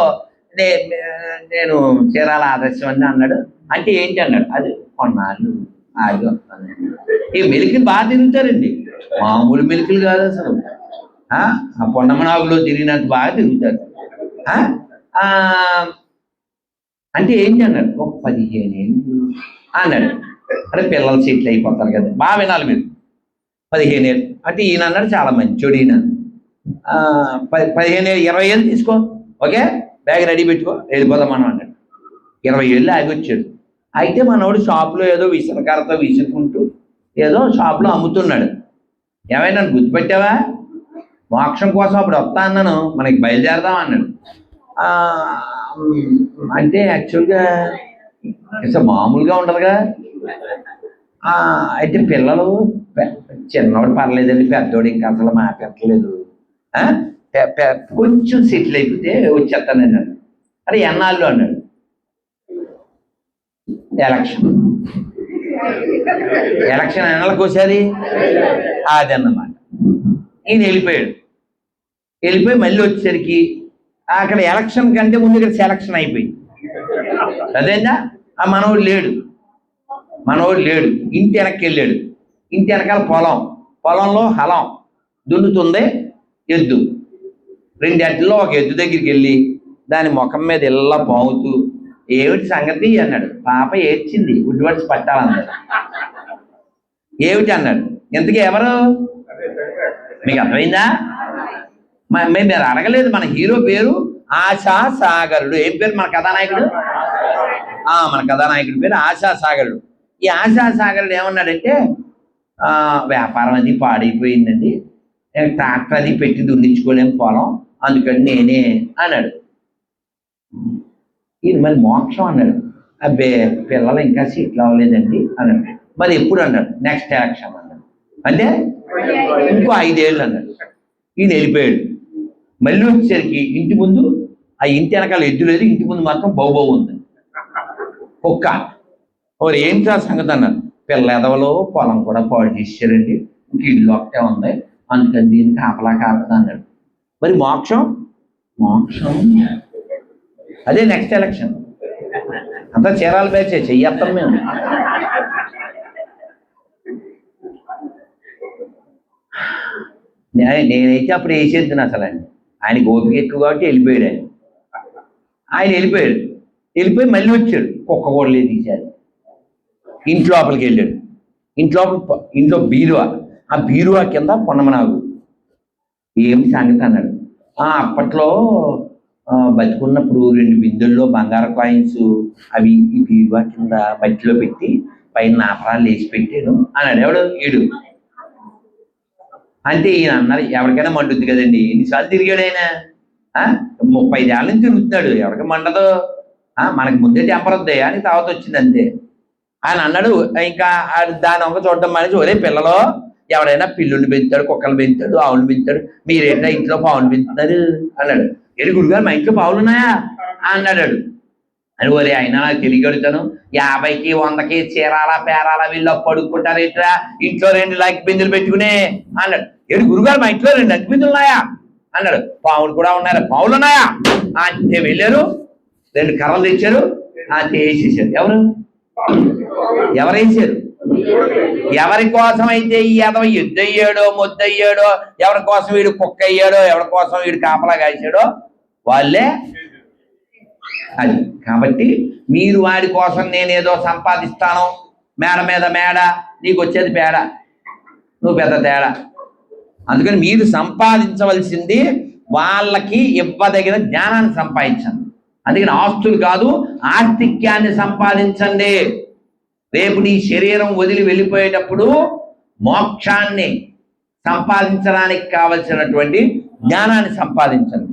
నేను చీరాల ఆదర్శం అండి అన్నాడు. అంటే ఏంటి అన్నాడు, అది కొన్నాళ్ళు ఆగి వస్తాను. ఈ మెలికలు బాగా తిరుగుతారండి, మామూలు మెలికలు కాదు అసలు. ఆ పొన్నమనాగులో తిరిగినంత బాగా తిరుగుతారు. అంటే ఏంటి అన్నాడు, ఒక 15 ఏళ్ళు అన్నాడు. అంటే పిల్లల సీట్లు అయిపోతారు కదా, బాగా వినాలి మీరు. 15 ఏళ్ళు అంటే ఈయన అన్నాడు చాలా మంచోడు ఈయన. 15 ఏళ్ళు 20 ఏళ్ళు తీసుకో, ఓకే బ్యాగ్ రెడీ పెట్టుకో వెళ్ళిపోదాం మనం అన్నాడు. 20 ఏళ్ళు ఆగి వచ్చాడు. అయితే మనోడు షాప్లో ఏదో విసనకారతో విసురుకుంటూ ఏదో షాప్లో అమ్ముతున్నాడు. ఏమైనా గుర్తుపెట్టావా? మోక్షం కోసం అప్పుడు వస్తా అన్నాను, మనకి బయలుదేరదాం అన్నాడు. అంటే యాక్చువల్గా అసలు మామూలుగా ఉండదుగా. అయితే పిల్లలు చిన్నవాడు పర్లేదండి, పెద్దోడు ఇంకా అసలు మాట్లాడలేదు, కొంచెం సెటిల్ అయిపోతే వచ్చేస్తాను అన్నాడు. అరే ఎన్నాళ్ళు అన్నాడు. ఎలక్షన్ ఎన్నాళ్ళకి ఒకసారి అది అన్నమాట. ఈయన వెళ్ళిపోయి మళ్ళీ వచ్చేసరికి అక్కడ ఎలక్షన్ కంటే ముందు ఇక్కడ సెలక్షన్ అయిపోయింది. అదేందా మనోడు లేడు. ఇంటి వెనక్కి వెళ్ళాడు. ఇంటి వెనకాల పొలంలో హలం దున్నుతుంది ఎద్దు. 2 ఎడ్లలో ఒక ఎద్దు దగ్గరికి వెళ్ళి దాని ముఖం మీద ఇలా పావుతూ ఏమిటి సంగతి అన్నాడు. పాప ఏడ్చింది, ఉడ్డివడిచి పట్టాలన్నాడు. ఏమిటి అన్నాడు. ఇంతకీ ఎవరు మీకు అర్థమైందా? మీరు అడగలేదు. మన హీరో పేరు ఆశాసాగరుడు. ఏం పేరు మన కథానాయకుడు? మన కథానాయకుడి పేరు ఆశాసాగరుడు. ఈ ఆశాసాగరుడు ఏమన్నాడంటే, వ్యాపారం అది పాడైపోయిందండి, ట్రాక్టర్ అది పెట్టి దున్నించుకోలేము పొలం, అందుకని నేనే అన్నాడు. ఇది మరి మోక్షం అన్నాడు. అబ్బే పిల్లలు ఇంకా సీట్లు అవ్వలేదండి అన్నాడు. మరి ఎప్పుడు అన్నాడు. నెక్స్ట్ ఎలక్షన్ అన్నాడు. అంటే ఇంకో 5 ఏళ్ళు అన్నాడు. ఈయన వెళ్ళిపోయాడు. మళ్ళీ వచ్చేసరికి ఇంటి ముందు ఆ ఇంటి వెనకాల ఎద్దు లేదు, ఇంటి ముందు మాత్రం బౌబౌ ఉంది కుక్క. ఓరు ఏంటి ఆ సంగతి అన్నారు. పిల్ల ఎదవలో పొలం కూడా పాడు చేశారండి, ఇంక ఇల్లు ఒకటే ఉంది, అందుకని దీన్ని కాపలా కాపలా అన్నాడు. మరి మోక్షం అదే నెక్స్ట్ ఎలక్షన్. అంతా చీరాల బ్యాచ్ చెయ్యేస్తాం మేము. నేనైతే అప్పుడు వేసేద్దును అసలు అండి. ఆయనకి ఓపిక ఎక్కువ కాబట్టి వెళ్ళిపోయాడు. ఆయన వెళ్ళిపోయి మళ్ళీ వచ్చాడు. కుక్క కూడా లేదు తీశాడు. ఇంటి లోపలికి వెళ్ళాడు. ఇంట్లో బీరువా, ఆ బీరువా కింద పొన్నమనాగు. ఏమిటి సంగతి అన్నాడు. అప్పట్లో బతుకున్నప్పుడు 2 బిందెల్లో బంగారు కాయిన్స్ అవి ఈ బీరువా కింద మట్టిలో పెట్టి పైన నాపరాలు వేసి పెట్టాను అన్నాడు. ఎవడు? ఈడు. అంటే ఈయన అన్నారు, ఎవరికైనా మండుద్ది కదండి, ఎన్నిసార్లు తిరిగాడు ఆయన? 35 ఏళ్ళ నుంచి తిరుగుతున్నాడు, ఎవరికి మండదు? మనకి ముందే టెంపర్ వద్దాయి అని తర్వాత వచ్చింది అంతే. ఆయన అన్నాడు. ఇంకా దాని ఒక చూడటం మానేసి, ఒరే పిల్లలో ఎవరైనా పిల్లుని పెంచుతాడు, కుక్కలు పెంచుతాడు, ఆవులు పెంచుతాడు, మీరేంటో ఇంట్లో పావులు పెంచుతున్నారు అన్నాడు. ఏడు గురుగారు మా ఇంట్లో పావులు ఉన్నాయా అన్నాడు. అని ఒరే అయినా నాకు తెలియగలుగుతాను, 50కి 100కి చీరాల పేరాల వీళ్ళు పడుకుంటారు ఏంట్రా, ఇంట్లో 2 లైక్ బిందులు పెట్టుకునే అన్నాడు. ఏడు గురుగారు మా ఇంట్లో 2 అగ్గి బిందులు ఉన్నాయా అన్నాడు. పావులు కూడా ఉన్నారు. పావులు ఉన్నాయా అంటే వెళ్ళారు, 2 కర్రలు తెచ్చారు, అంటే వేసేసారు. ఎవరు వేసారు? ఎవరి కోసం అయితే ఈ ఎదవ ఎద్దు అయ్యాడో మొద్దయ్యాడో, ఎవరి కోసం వీడు కుక్క అయ్యాడో, ఎవరి కోసం వీడు కాపలా కాసాడో వాళ్ళే. అది కాబట్టి మీరు వాడి కోసం నేనేదో సంపాదిస్తాను, మేడ మీద మేడ, నీకు వచ్చేది పేడ. నువ్వు పెద్ద తేడా. అందుకని మీరు సంపాదించవలసింది వాళ్ళకి ఇవ్వదగిన జ్ఞానాన్ని సంపాదించండి. అందుకని ఆస్తులు కాదు, ఆస్తిక్యాన్ని సంపాదించండి. రేపు నీ శరీరం వదిలి వెళ్ళిపోయేటప్పుడు మోక్షాన్ని సంపాదించడానికి కావలసినటువంటి జ్ఞానాన్ని సంపాదించండి.